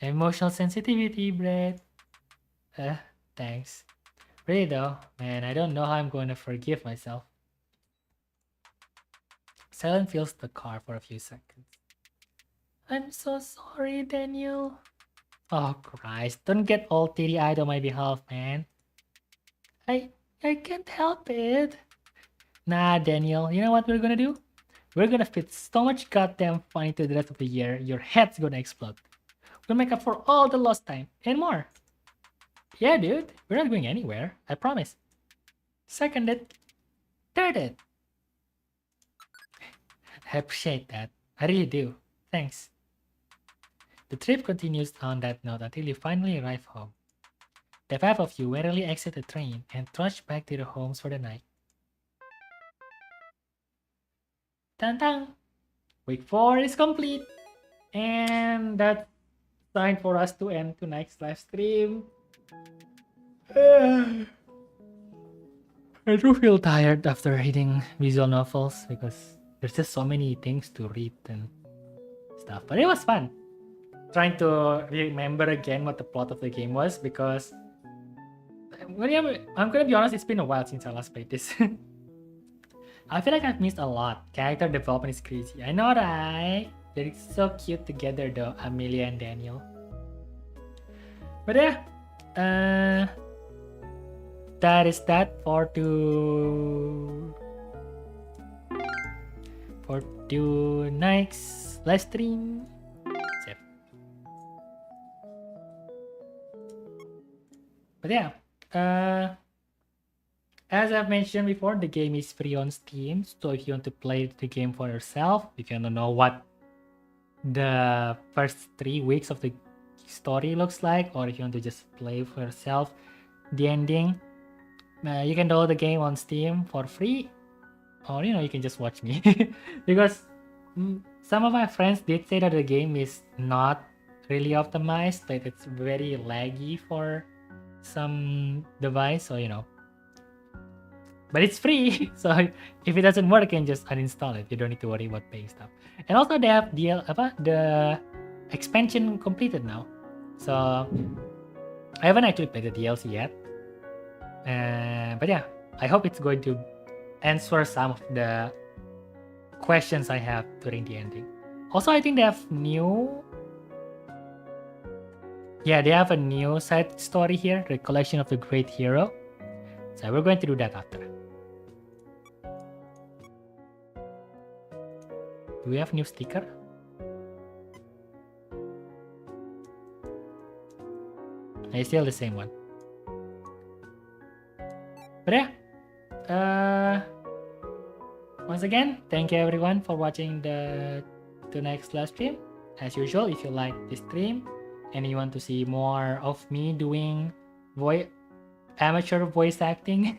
Emotional sensitivity, Brett. Thanks. Really though, man, I don't know how I'm going to forgive myself. Silence fills the car for a few seconds. I'm so sorry, Daniel. Oh Christ, don't get all teary-eyed on my behalf, man. I can't help it. Nah, Daniel, you know what we're gonna do? We're gonna fit so much goddamn fun into the rest of the year, your head's gonna explode. We'll make up for all the lost time, and more. Yeah, dude, we're not going anywhere, I promise. Seconded. Thirded. I appreciate that. I really do. Thanks. The trip continues on that note until you finally arrive home. The 5 of you wearily exit the train and trudge back to your homes for the night. Tantang! Week 4 is complete! And that's time for us to end tonight's live stream. I do feel tired after reading visual novels because there's just so many things to read and stuff. But it was fun. Trying to remember again what the plot of the game was because I'm gonna be honest, it's been a while since I last played this. I feel like I've missed a lot. Character development is crazy. I know, right? They're so cute together though, Amelia and Daniel. But yeah, that is that for tonight's live stream. Save. But yeah, as I've mentioned before, the game is free on Steam. So if you want to play the game for yourself, if you want to know what the first 3 weeks of the story looks like, or if you want to just play for yourself the ending, you can download the game on Steam for free, or you can just watch me. Because some of my friends did say that the game is not really optimized, like it's very laggy for some device, so but it's free. So if it doesn't work, you can just uninstall it. You don't need to worry about paying stuff. And also they have the expansion completed now. So I haven't actually played the DLC yet. But yeah, I hope it's going to answer some of the questions I have during the ending. Also, I think they have they have a new side story here, the collection of the great hero. So we're going to do that after. Do we have new sticker? It's still the same one. But yeah, once again, thank you everyone for watching the next live stream. As usual, if you like this stream and you want to see more of me doing amateur voice acting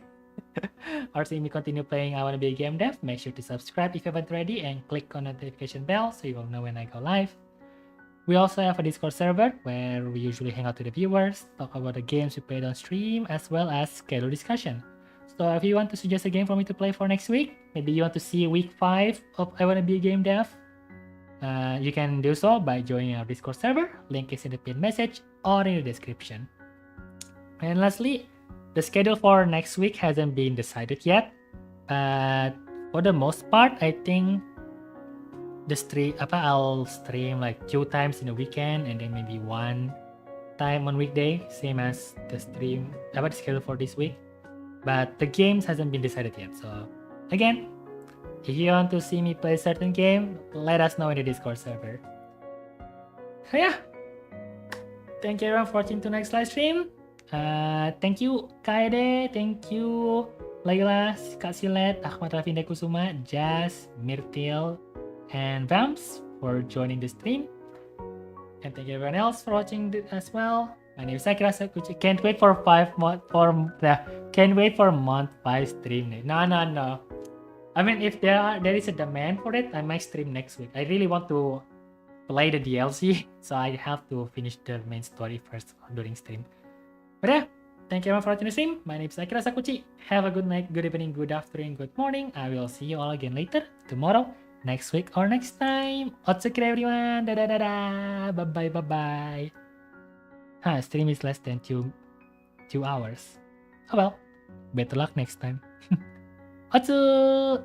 or see me continue playing I Wanna Be a Game Dev, make sure to subscribe if you haven't already and click on the notification bell so you will know when I go live. We also have a Discord server where we usually hang out with the viewers, talk about the games we played on stream, as well as schedule discussion. So if you want to suggest a game for me to play for next week, maybe you want to see week 5 of I Wanna Be a Game Dev, you can do so by joining our Discord server. Link is in the pinned message or in the description. And lastly, the schedule for next week hasn't been decided yet, but for the most part, I think I'll stream like 2 times in a weekend and then maybe 1 time on weekday, same as the schedule for this week. But the games hasn't been decided yet. So again, if you want to see me play a certain game, let us know in the Discord server. So yeah, thank you everyone for watching tonight's live stream. Thank you Kaede, thank you Laila, Kak Silet, Ahmad Rafinda Kusuma, Jazz, Mirtil, and Vamps for joining the stream. And thank you everyone else for watching as well. My name is Akira Sakuchi. Can't wait for month 5 stream. No. I mean, if there is a demand for it, I might stream next week. I really want to play the DLC, so I have to finish the main story first during stream. But yeah, thank you everyone for watching the stream. My name is Akira Sakuchi. Have a good night, good evening, good afternoon, good morning. I will see you all again later, tomorrow, next week, or next time. Otsukure everyone. Bye bye. Stream is less than 2 hours. Oh well, better luck next time. Otsu!